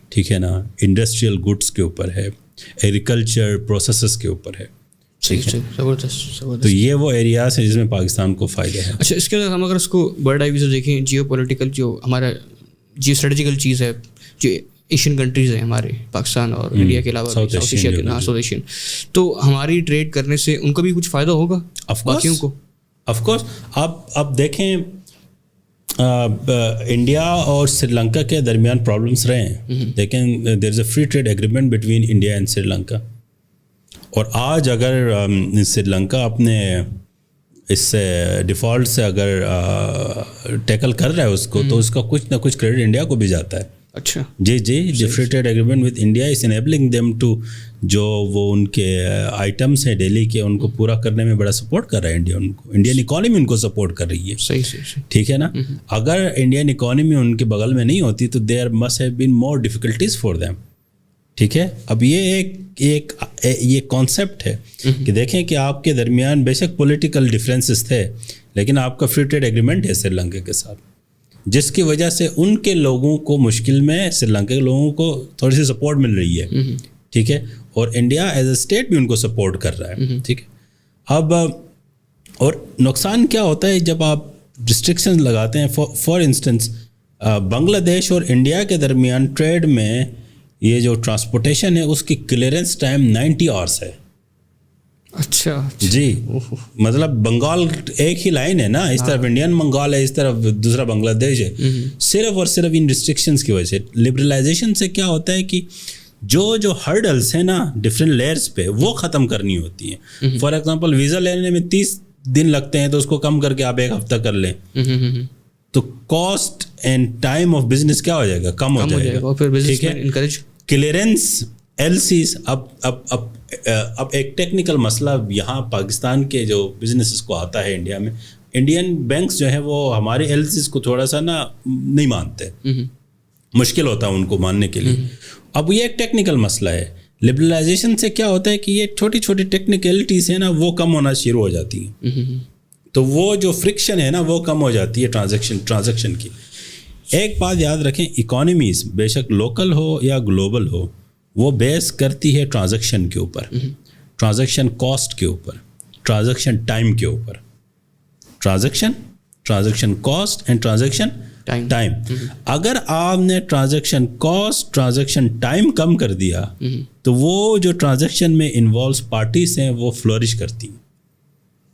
ٹھیک ہے نا, انڈسٹریل گڈس کے اوپر ہے, ایگریکلچر پروسیسز کے اوپر ہے. زبردست. تو یہ وہ ایریاز ہیں جس میں پاکستان کو فائدہ ہے. اچھا اس کے بعد ہم اگر اس کو برڈ آئی ویو سے دیکھیں, جیو پولیٹیکل جو ہمارا جیو اسٹریٹجیکل چیز ہے, جو ایشین کنٹریز ہیں ہمارے پاکستان اور انڈیا کے علاوہ ساؤتھ ایشین, تو ہماری ٹریڈ کرنے سے ان کو بھی کچھ فائدہ ہوگا باقیوں کو. Of course. آپ دیکھیں انڈیا اور سری لنکا کے درمیان پرابلمس رہے ہیں, لیکن there is a free trade agreement between India and Sri Lanka. اور آج اگر سری لنکا اپنے اس سے ڈیفالٹ سے اگر ٹیکل کر رہا ہے اس کو, تو اس کا کچھ نہ کچھ کریڈٹ انڈیا کو بھی جاتا ہے. اچھا جی free trade agreement with India is enabling them to, جو وہ ان کے آئٹمس ہیں ڈیلی کے, ان کو پورا کرنے میں بڑا سپورٹ کر رہا ہے انڈیا. ان کو انڈین اکانومی ان کو سپورٹ کر رہی ہے. صحیح. ٹھیک ہے نا. اگر انڈین اکانومی ان کے بغل میں نہیں ہوتی تو there must have been more difficulties for them. ٹھیک ہے. اب یہ کانسیپٹ ہے کہ دیکھیں کہ آپ کے درمیان بے شک پولیٹیکل ڈفرینسز تھے, لیکن آپ کا فری ٹریڈ ایگریمنٹ ہے سری لنکا کے ساتھ, جس کی وجہ سے ان کے لوگوں کو مشکل میں سری لنکا کے لوگوں کو تھوڑی سی سپورٹ مل رہی ہے. ٹھیک ہے. اور انڈیا ایز اے اسٹیٹ بھی ان کو سپورٹ کر رہا ہے. ٹھیک ہے. اب اور نقصان کیا ہوتا ہے جب آپ ریسٹرکشن لگاتے ہیں. فار انسٹنس بنگلہ دیش اور انڈیا کے درمیان ٹریڈ میں یہ جو ٹرانسپورٹیشن ہے اس کی کلیئرنس ٹائم 90 آورس ہے. اچھا جی. مطلب بنگال ایک ہی لائن ہے نا, اس طرف انڈین بنگال ہے, اس طرف دوسرا بنگلہ دیش ہے. صرف اور صرف ان ریسٹرکشنس کی وجہ سے. لبرلائزیشن سے کیا ہوتا ہے کہ جو ہرڈلس ہیں نا ڈفرینٹ لیئرس پہ وہ ختم کرنی ہوتی ہیں. فار ایگزامپل ویزا لینے میں 30 دن لگتے ہیں, تو اس کو کم کر کے آپ 1 ہفتہ کر لیں, تو cost and time of business کیا ہو جائے گا, کم ہو جائے گا. ٹھیک ہے. Clearance LCs. اب ایک ٹیکنیکل مسئلہ یہاں پاکستان کے جو بزنسز کو آتا ہے انڈیا میں, انڈین بینکس جو ہیں وہ ہمارے LCs کو تھوڑا سا نا نہیں مانتے, مشکل ہوتا ہے ان کو ماننے کے لیے. اب یہ ایک ٹیکنیکل مسئلہ ہے. لبرلائزیشن سے کیا ہوتا ہے کہ یہ چھوٹی چھوٹی ٹیکنیکلٹیز ہیں نا وہ کم ہونا شروع ہو جاتی ہیں, تو وہ جو فرکشن ہے نا وہ کم ہو جاتی ہے ٹرانزیکشن کی. ایک بات یاد رکھیں, اکانومیز بے شک لوکل ہو یا گلوبل ہو, وہ بیس کرتی ہے ٹرانزیکشن کے اوپر, ٹرانزیکشن کاسٹ کے اوپر, ٹرانزیکشن ٹائم کے اوپر. Transaction cost and transaction time. اگر آپ نے ٹرانزیکشن کاسٹ ٹرانزیکشن ٹائم کم کر دیا تو وہ جو ٹرانزیکشن میں انوالوز پارٹیز ہیں وہ فلورش کرتی ہیں.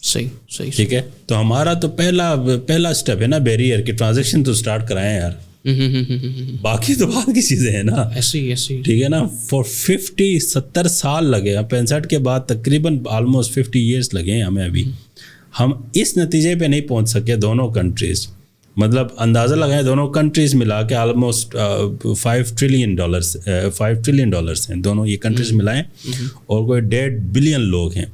صحیح. ٹھیک ہے. تو ہمارا تو پہلا اسٹیپ ہے نا بیریئر کہ ٹرانزیکشن تو اسٹارٹ کرائیں یار, باقی تو بعد کی چیزیں ہیں نا. ایسی ٹھیک ہے نا. فور 50-70 سال لگے, 65 کے بعد تقریباً آلموسٹ 50 ایئرس لگے ہیں ہمیں. ابھی ہم اس نتیجے پہ نہیں پہنچ سکے دونوں کنٹریز. مطلب اندازہ لگائیں دونوں کنٹریز ملا کے آلموسٹ $5 ٹریلین ہیں دونوں یہ کنٹریز ملائیں, اور کوئی 1.5 بلین لوگ ہیں.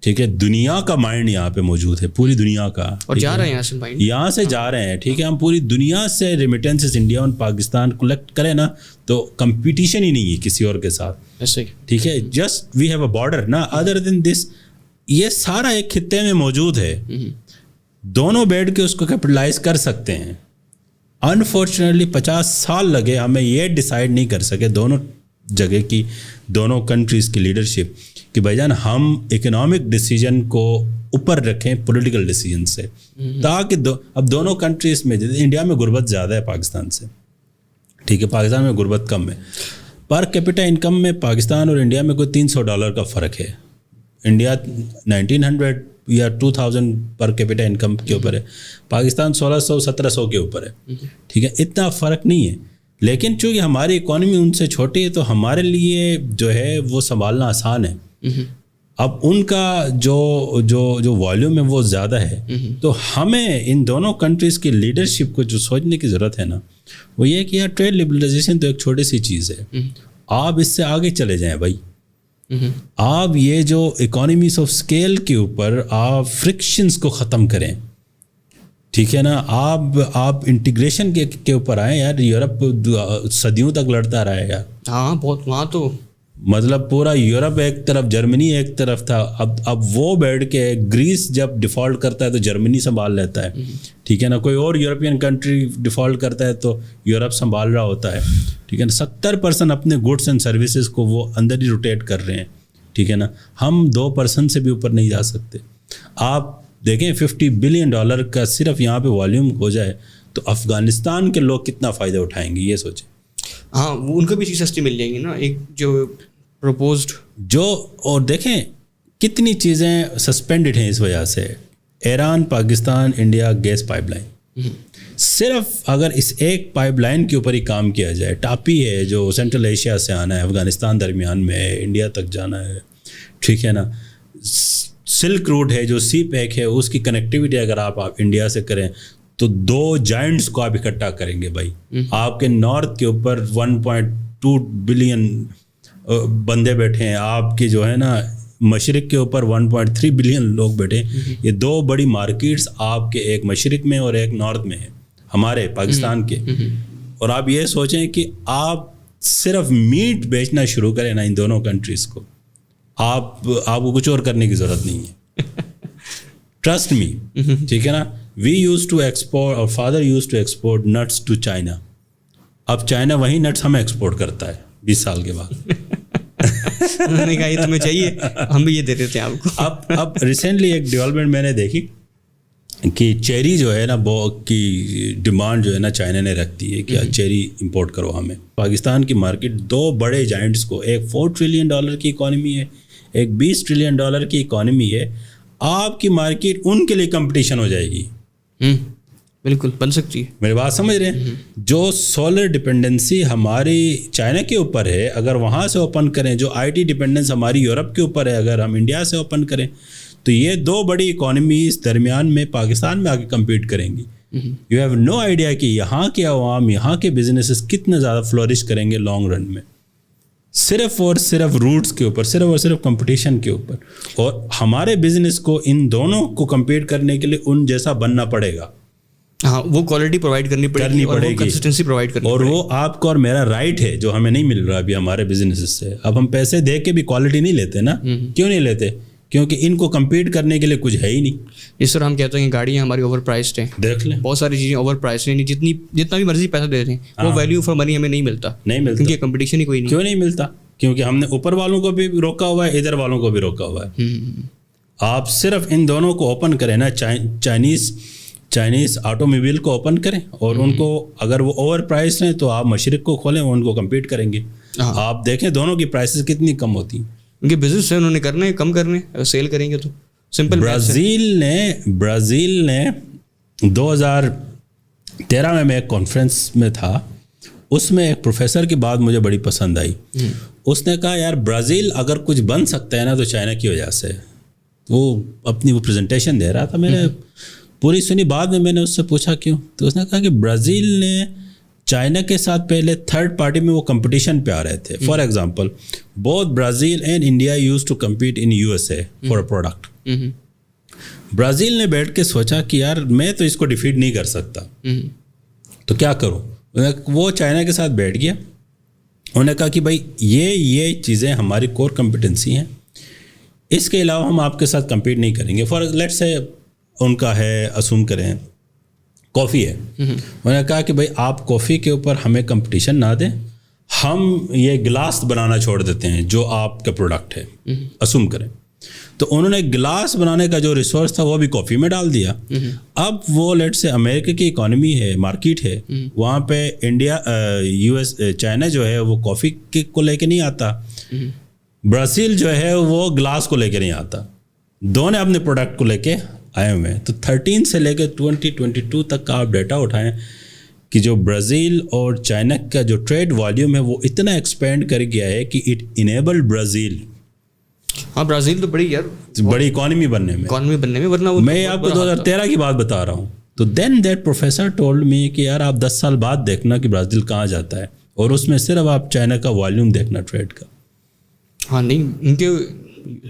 ٹھیک ہے. دنیا کا مائنڈ یہاں پہ موجود ہے, پوری دنیا کا, اور جا رہے ہیں یہاں سے جا رہے ہیں. ٹھیک ہے. ہم پوری دنیا سے ریمیٹنسز انڈیا اور پاکستان کلیکٹ کریں نا تو کمپٹیشن ہی نہیں ہے کسی اور کے ساتھ. ٹھیک ہے. Just we have a border نا, ادر دین دس یہ سارا ایک خطے میں موجود ہے. دونوں بیٹھ کے اس کو کیپٹلائز کر سکتے ہیں. انفارچونیٹلی 50 سال لگے, ہمیں یہ ڈیسائیڈ نہیں کر سکے دونوں جگہ کی دونوں کنٹریز کی لیڈرشپ کہ بھائی جان ہم اکنامک ڈیسیجن کو اوپر رکھیں پولیٹیکل ڈیسیجن سے, تاکہ اب دونوں کنٹریز میں انڈیا میں غربت زیادہ ہے پاکستان سے, ٹھیک ہے, پاکستان میں غربت کم ہے, پر کیپٹا انکم میں پاکستان اور انڈیا میں کوئی $300 کا فرق ہے. انڈیا 1900 یا 2000 پر کیپٹا انکم کے اوپر ہے, پاکستان 1600-1700 کے اوپر ہے, ٹھیک ہے, اتنا فرق نہیں ہے. لیکن چونکہ ہماری اکانومی ان سے چھوٹی ہے تو ہمارے لیے جو ہے وہ سنبھالنا آسان ہے. اب ان کا جو والیوم ہے وہ زیادہ ہے, تو ہمیں ان دونوں کنٹریز کی لیڈرشپ کو جو سوچنے کی ضرورت ہے نا, وہ یہ کہ یار ٹریڈ لبرلائزیشن تو ایک چھوٹی سی چیز ہے, آپ اس سے آگے چلے جائیں بھائی. آپ یہ جو اکانومیز آف اسکیل کے اوپر آپ فرکشنز کو ختم کریں, ٹھیک ہے نا, آپ انٹیگریشن کے اوپر آئیں. یار یورپ صدیوں تک لڑتا رہا ہے یار. ہاں بہت, وہاں تو مطلب پورا یورپ ایک طرف, جرمنی ایک طرف تھا. اب وہ بیٹھ کے گریس جب ڈیفالٹ کرتا ہے تو جرمنی سنبھال لیتا ہے, ٹھیک ہے نا, کوئی اور یورپین کنٹری ڈیفالٹ کرتا ہے تو یورپ سنبھال رہا ہوتا ہے, ٹھیک ہے نا. 70% اپنے گڈس اینڈ سروسز کو وہ اندر ہی روٹیٹ کر رہے ہیں, ٹھیک ہے نا. ہم 2% سے بھی اوپر نہیں جا سکتے. آپ دیکھیں $50 بلین کا صرف یہاں پہ والیوم ہو جائے تو افغانستان کے لوگ کتنا فائدہ اٹھائیں گے, یہ سوچیں. ہاں ان کو بھی چیز سستی مل جائیں گی نا, ایک جو پروپوزڈ جو. اور دیکھیں کتنی چیزیں سسپینڈڈ ہیں اس وجہ سے. Iran Pakistan India gas pipeline, صرف اگر اس ایک پائپ لائن کے اوپر ہی کام کیا جائے, ٹاپی ہے جو سینٹرل ایشیا سے آنا ہے, افغانستان درمیان میں ہے, انڈیا تک جانا ہے, ٹھیک ہے نا. سلک روٹ ہے جو سی پیک ہے, اس کی کنیکٹیوٹی اگر آپ انڈیا سے کریں تو 2 جائنٹس کو آپ اکٹھا کریں گے بھائی. آپ کے نارتھ کے اوپر 1.2 بلین بندے بیٹھے ہیں, آپ کے جو ہے نا مشرق کے اوپر 1.3 بلین لوگ بیٹھے ہیں. یہ 2 بڑی مارکیٹس آپ کے, ایک مشرق میں اور ایک نارتھ میں ہے ہمارے پاکستان کے. اور آپ یہ سوچیں کہ آپ صرف میٹ بیچنا شروع کریں نا ان دونوں کنٹریز کو, آپ کو کچھ اور کرنے کی ضرورت نہیں ہے. ٹرسٹ می, ٹھیک ہے نا. وی یوز ٹو ایکسپورٹ, اور father use to export nuts to China. اب چائنا وہی نٹس ہمیں ایکسپورٹ کرتا ہے 20 سال کے بعد. انہوں نے کہا یہ تمہیں چاہیے, ہم بھی یہ دے دیتے ہیں آپ کو. اب ریسنٹلی ایک ڈیولپمنٹ میں نے دیکھی کہ چیری جو ہے نا کی ڈیمانڈ جو ہے نا چائنا نے رکھ دی ہے کہ چیری امپورٹ کرو ہمیں. پاکستان کی مارکیٹ 2 بڑے جائنٹس کو, ایک $4 ٹریلین کی اکانومی ہے, ایک $20 ٹریلین کی اکانومی ہے. آپ کی مارکیٹ ان کے لیے کمپٹیشن ہو جائے گی. بالکل بن سکتی ہے. میری بات سمجھ رہے ہیں. جو سولر ڈپینڈنسی ہماری چائنا کے اوپر ہے, اگر وہاں سے اوپن کریں, جو IT ڈپینڈنس ہماری یورپ کے اوپر ہے, اگر ہم انڈیا سے اوپن کریں, تو یہ 2 بڑی اکانومیز درمیان میں پاکستان میں آگے کمپیٹ کریں گی. یو ہیو نو آئیڈیا کہ یہاں کے عوام, یہاں کے بزنسز کتنے زیادہ فلورش کریں گے لانگ رن میں, صرف اور صرف روٹس کے اوپر, صرف اور صرف کمپٹیشن کے اوپر. اور ہمارے بزنس کو ان دونوں کو کمپیٹ کرنے کے لیے ان جیسا بننا پڑے گا. ہاں وہ کوالٹی پرووائڈ کرنی پڑے گی, کنسسٹنسی پرووائڈ کرنی اور وہ آپ کو اور میرا رائٹ ہے جو ہمیں نہیں مل رہا ابھی ہمارے بزنس سے. اب ہم پیسے دے کے بھی کوالٹی نہیں لیتے نا. کیوں نہیں لیتے؟ کیونکہ ان کو کمپیٹ کرنے کے لیے کچھ ہے ہی نہیں. جس طرح ہم کہتے ہیں کہ گاڑیاں ہماری اوور پرائسڈ ہیں, دیکھ لیں بہت ساری چیزیں اوور پرائسڈ ہیں, جتنا بھی مرضی پیسہ دے دیں وہ ویلیو فار منی ہمیں نہیں ملتا. کیونکہ کمپٹیشن ہی کوئی نہیں. کیوں نہیں ملتا؟ کیونکہ ہم نے اوپر والوں کو بھی روکا ہوا ہے, ادھر والوں کو بھی روکا ہوا ہے. آپ صرف ان دونوں کو اوپن کریں نا, چائنیز آٹو موبائل کو اوپن کریں, اور ان کو اگر وہ اوور پرائس ہیں تو آپ مشرق کو کھولیں, ان کو کمپیٹ کریں گے. آپ دیکھیں دونوں کی پرائسز کتنی کم ہوتی ہیں. ان کے بزنس ہے, انہوں نے کرنا ہے, کم کرنے, اگر سیل کریں گے تو سمپل. برازیل نے 2013 میں ایک کانفرنس میں تھا, اس میں ایک پروفیسر کی بات مجھے بڑی پسند آئی. اس نے کہا یار برازیل اگر کچھ بن سکتا ہے نا تو چائنا کی وجہ سے. وہ اپنی وہ پریزنٹیشن دے رہا تھا, میں نے پوری سنی. بعد میں نے اس سے پوچھا کیوں, تو اس نے کہا کہ برازیل نے چائنا کے ساتھ پہلے تھرڈ پارٹی میں وہ کمپٹیشن پہ آ رہے تھے. For example both Brazil and India use to compete in USA for a product. Brazil نے بیٹھ کے سوچا کہ یار میں تو اس کو ڈیفیٹ نہیں کر سکتا, تو کیا کروں. وہ چائنا کے ساتھ بیٹھ گیا, انہوں نے کہا کہ بھائی یہ چیزیں ہماری کور کمپٹنسی ہیں, اس کے علاوہ ہم آپ کے ساتھ کمپیٹ نہیں کریں گے. فار لیٹ سے ان کا ہے, اسوم کریں کافی ہے, انہوں نے کہا کہ بھائی آپ کافی کے اوپر ہمیں کمپٹیشن نہ دیں, ہم یہ گلاس بنانا چھوڑ دیتے ہیں جو آپ کا پروڈکٹ ہے, اسوم کریں. تو انہوں نے گلاس بنانے کا جو ریسورس تھا وہ بھی کافی میں ڈال دیا. اب وہ لیٹ سے امریکہ کی اکانومی ہے, مارکیٹ ہے, وہاں پہ انڈیا چائنا جو ہے وہ کافی کو لے کے نہیں آتا, برازیل جو ہے وہ گلاس کو لے کے نہیں آتا. دونوں اپنے پروڈکٹ کو لے کے آئے ہوئے ہیں. تو 13 سے لے کے 2022 تک کا آپ ڈیٹا اٹھائیں کہ جو برازیل اور چائنا کا جو ٹریڈ والیوم ہے وہ اتنا ایکسپینڈ کر گیا ہے کہ اٹ انیبل برازیل. ہاں برازیل تو بڑی بڑی اکانومی بننے میں ورنہ میں آپ کو 2013 کی بات بتا رہا ہوں. تو دین دیٹ پروفیسر ٹولڈ می کہ یار آپ 10 سال بعد دیکھنا کہ برازیل کہاں جاتا ہے, اور اس میں صرف آپ چائنا کا والیوم دیکھنا ٹریڈ کا. ہاں نہیں, ان کے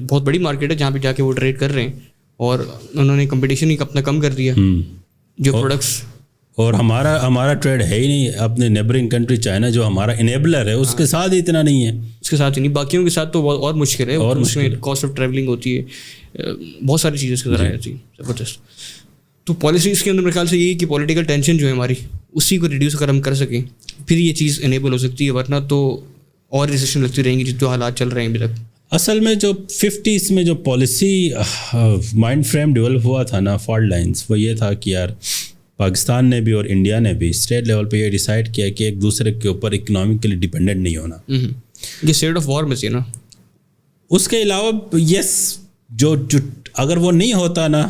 بہت بڑی مارکیٹ ہے جہاں پہ جا کے وہ ٹریڈ کر رہے ہیں, اور انہوں نے کمپٹیشن ہی اپنا کم کر دیا جو پروڈکٹس. اور ہمارا ٹریڈ ہے ہی نہیں اپنے نیبرنگ کنٹری چائنا جو ہمارا انیبلر ہے اس کے ساتھ ہی اتنا نہیں ہے, اس کے ساتھ ہی نہیں, باقیوں کے ساتھ تو اور مشکل ہے, اور اس میں کاسٹ آف ٹریولنگ ہوتی ہے, بہت ساری چیزیں اس کے ذرائع ہوتی ہیں زبردست. تو پالیسیز کے اندر میرے خیال سے یہی کہ پولیٹیکل ٹینشن جو ہے ہماری اسی کو ریڈیوس اگر ہم کر سکیں پھر یہ چیز انیبل ہو سکتی ہے, ورنہ تو اور ریسیشن لگتی رہیں گی جو حالات چل رہے ہیں ابھی تک. اصل میں جو 50s میں جو پالیسی مائنڈ فریم ڈیولپ ہوا تھا نا, فالٹ لائنس, وہ یہ تھا کہ یار پاکستان نے بھی اور انڈیا نے بھی اسٹیٹ لیول پہ یہ ڈیسائیڈ کیا کہ ایک دوسرے کے اوپر اکنامکلی ڈیپینڈنٹ نہیں ہونا. یہ اسٹیٹ آف وار میں سے نا, اس کے علاوہ یس جو اگر وہ نہیں ہوتا نا,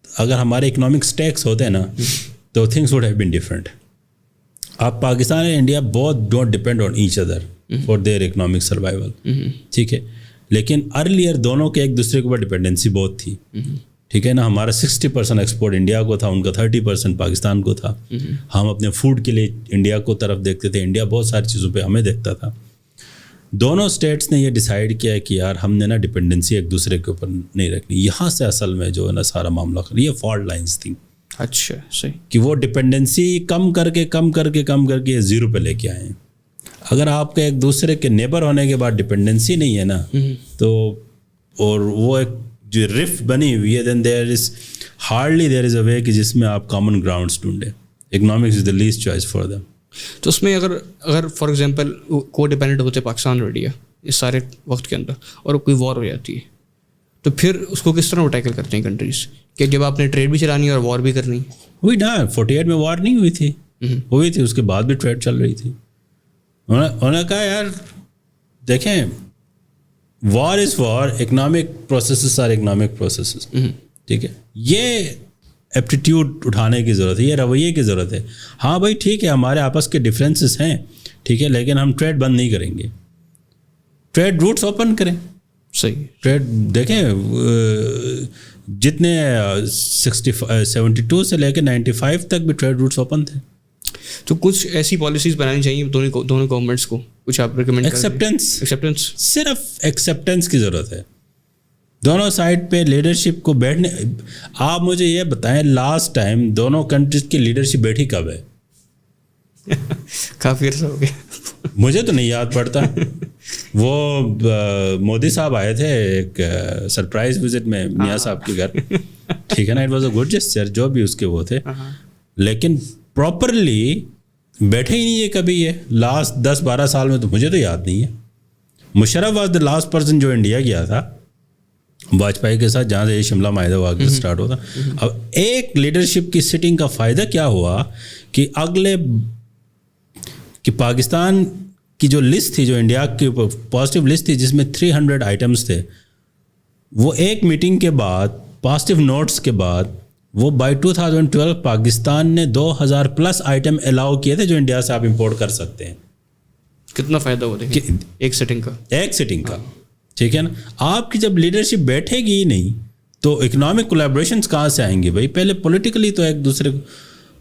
اگر ہمارے اکنامک اسٹیکس ہوتے نا تو things would have been different. آپ پاکستان اور India both don't depend on each other for their economic survival, ٹھیک ہے, لیکن ارلیئر دونوں کے ایک دوسرے کے اوپر ڈپینڈنسی بہت تھی, ٹھیک ہے نا. ہمارا 60% ایکسپورٹ انڈیا کو تھا, ان کا 30% پاکستان کو تھا. ہم اپنے فوڈ کے لیے انڈیا کو طرف دیکھتے تھے, انڈیا بہت ساری چیزوں پہ ہمیں دیکھتا تھا. دونوں اسٹیٹس نے یہ ڈیسائیڈ کیا کہ یار ہم نے نا ڈپینڈنسی ایک دوسرے کے اوپر نہیں رکھنی. یہاں سے اصل میں جو ہے نا سارا معاملہ یہ فالٹ لائنس تھیں. اچھا صحیح, کہ وہ ڈپینڈنسی کم کر کے زیرو پہ لے کے آئے ہیں. اگر آپ کے ایک دوسرے کے نیبر ہونے کے بعد ڈپینڈنسی نہیں ہے نا تو, اور وہ ایک جو رفٹ بنی ہوئی ہے, دین دیر از اے وے کہ جس میں آپ کامن گراؤنڈس ڈھونڈیں. Economics is the least choice for them. تو اس میں اگر فار ایگزامپل کو ڈیپینڈنٹ ہوتے پاکستان اور انڈیا اس سارے وقت کے اندر, اور کوئی وار ہو جاتی ہے, تو پھر اس کو کس طرح وہ ٹیکل کرتے ہیں کنٹریز, کہ جب آپ نے ٹریڈ بھی چلانی ہے اور وار بھی کرنی؟ ہوئی نا 48 میں وار نہیں ہوئی تھی, ہوئی تھی, اس کے بعد بھی ٹریڈ چل رہی تھی. انہوں نے کہا یار دیکھیں war is war, economic processes are economic processes, ٹھیک ہے. یہ ایپٹیٹیوڈ اٹھانے کی ضرورت ہے, یہ رویے کی ضرورت ہے. ہاں بھائی ٹھیک ہے, ہمارے آپس کے ڈفرینسز ہیں, ٹھیک ہے, لیکن ہم ٹریڈ بند نہیں کریں گے. ٹریڈ روٹس اوپن کریں. صحیح, ٹریڈ دیکھیں جتنے 72 سے لے کے 95 تک بھی ٹریڈ روٹس اوپن تھے. تو کچھ ایسی پالیسیز بنانی چاہیے دونوں گورنمنٹس کو, کچھ آپ ریکمینڈ کریں؟ ایکسیپٹنس, صرف ایکسیپٹنس کی ضرورت ہے دونوں سائڈ پہ. لیڈرشپ کو بیٹھنے, آپ مجھے یہ بتائیں لاسٹ ٹائم دونوں کنٹریز کی لیڈرشپ بیٹھی کب ہے؟ کافی عرصہ ہو گیا, مجھے تو نہیں یاد پڑتا. وہ مودی صاحب آئے تھے ایک سرپرائز وزٹ میں میاں صاحب کے گھر, ٹھیک ہے نا, it was a good gesture جو بھی اس کے وہ تھے, لیکن پراپرلی بیٹھے ہی نہیں ہے کبھی. یہ لاسٹ 10-12 سال میں تو مجھے تو یاد نہیں ہے. Musharraf was the last person جو انڈیا گیا تھا واجپئی کے ساتھ, جہاں سے یہ شملہ معاہدہ واقعہ اسٹارٹ ہوتا. اب ایک لیڈرشپ کی سٹنگ کا فائدہ کیا ہوا کہ اگلے کہ پاکستان کی جو لسٹ تھی, جو انڈیا کی پازیٹیو لسٹ تھی جس میں 300 آئٹمس تھے, وہ ایک میٹنگ کے بعد پازیٹیو نوٹس کے بعد وہ بائی 2012 پاکستان نے 2000+ آئٹم الاؤ کیے تھے جو انڈیا سے آپ امپورٹ کر سکتے ہیں. کتنا فائدہ ہوتا ہے ایک سٹنگ کا, ٹھیک ہے نا. آپ کی جب لیڈرشپ بیٹھے گی ہی نہیں تو اکنامک کولیبریشنس کہاں سے آئیں گے بھائی؟ پہلے پولیٹیکلی تو ایک دوسرے کو,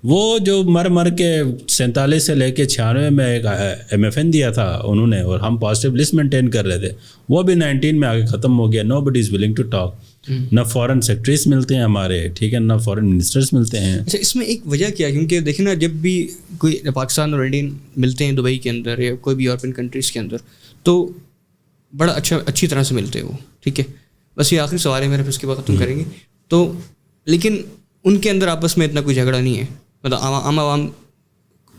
وہ جو مر کے 47 سے لے کے 96 میں ایک MFN دیا تھا انہوں نے, اور ہم پازیٹیو لسٹ مینٹین کر رہے تھے, وہ بھی 19 میں آگے ختم ہو گیا. نو بڈی از ولنگ ٹو ٹاک. نہ فورن سیکرٹریز ملتے ہیں ہمارے, ٹھیک ہے, نہ فورن منسٹرز ملتے ہیں. اچھا, اس میں ایک وجہ کیا ہے؟ کیونکہ دیکھیں نا, جب بھی کوئی پاکستان اور انڈین ملتے ہیں دبئی کے اندر یا کوئی بھی یورپین کنٹریز کے اندر, تو بڑا اچھی طرح سے ملتے ہیں وہ, ٹھیک ہے. بس یہ آخری سوال ہے میرا, پھر اس کے بعد ختم کریں گے. تو لیکن ان کے اندر آپس میں اتنا کوئی جھگڑا نہیں ہے, مطلب عام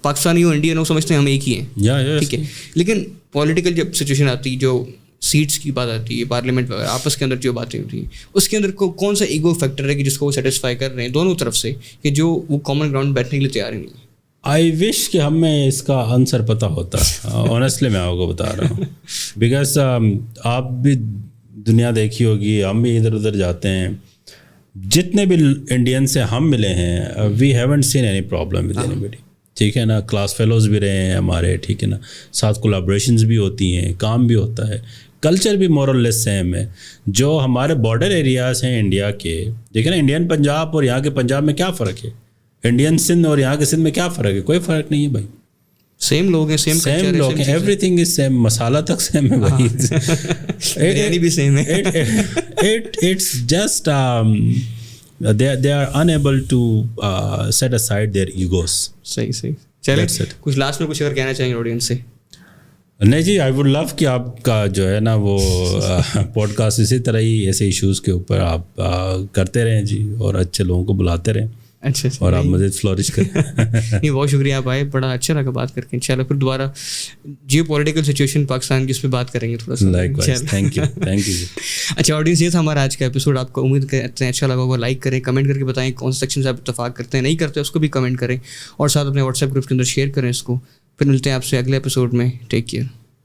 پاکستانی ہو انڈین ہو سمجھتے ہیں ہم ایک ہی ہیں, ٹھیک ہے. لیکن پولیٹیکل جب سچویشن آتی ہے, جو سیٹس کی بات آتی ہے, پارلیمنٹ وغیرہ آپس کے اندر جو باتیں ہوتی ہیں, اس کے اندر کون سا ایگو فیکٹر ہے کہ جس کو وہ سیٹسفائی کر رہے ہیں دونوں طرف سے, کہ جو وہ کامن گراؤنڈ بیٹھنے کے لیے تیار ہی نہیں ہے؟ آئی وش کہ ہمیں اس کا آنسر پتہ ہوتا. آنیسٹلی میں آپ کو بتا رہا ہوں, بیکاز آپ بھی دنیا دیکھی ہوگی, ہم بھی ادھر ادھر جاتے ہیں, جتنے بھی انڈین سے ہم ملے ہیں, we haven't seen any problem with anybody, ٹھیک ہے نا. کلاس فیلوز بھی رہے ہیں ہمارے, ٹھیک ہے نا, ساتھ کولیبریشنز بھی ہوتی ہیں, کام بھی ہوتا ہے, کلچر بھی مور اور لیس سیم ہے. جو ہمارے بارڈر ایریاز ہیں انڈیا کے, دیکھیں نا, انڈین پنجاب اور یہاں کے پنجاب میں کیا فرق ہے, انڈین سندھ اور یہاں کے سندھ میں کیا فرق ہے؟ کوئی فرق نہیں ہے بھائی, سیم لوگ ہیں, سیم لوگ ہیں, everything is same, masala تک سیم ہے بھائی, بریانی بھی سیم ہے. It's just they are unable to set aside their egos. صحیح. چلیں کچھ لاسٹ میں کچھ اگر کہنا چاہیں گے آڈینس سے. نہیں جی, آئی ووڈ لو کہ آپ کا جو ہے نا وہ پوڈ کاسٹ اسی طرح ہی ایسے ایشوز کے اوپر آپ کرتے رہیں جی, اور اچھے لوگوں کو بلاتے رہیں. اچھا, اور آپ مزید فلورش کریں. نہیں, بہت شکریہ, آپ آئے, بڑا اچھا لگا بات کر کے. انشاءاللہ پھر دوبارہ جیو پولیٹیکل سچویشن پاکستان کی اس پہ بات کریں گے تھوڑا سا. لائکوائز, تھینک یو. اچھا آڈینس, یہ تھا ہمارا آج کا ایپیسوڈ. آپ کو امید کرتے ہیں اچھا لگا ہوگا. لائک کریں, کمنٹ کر کے بتائیں کون سے سیکشن سے آپ اتفاق کرتے ہیں, نہیں کرتے اس کو بھی کمنٹ کریں, اور ساتھ اپنے واٹس ایپ گروپ کے اندر شیئر کریں اس کو. پھر ملتے ہیں آپ سے اگلے ایپیسوڈ میں. Take care.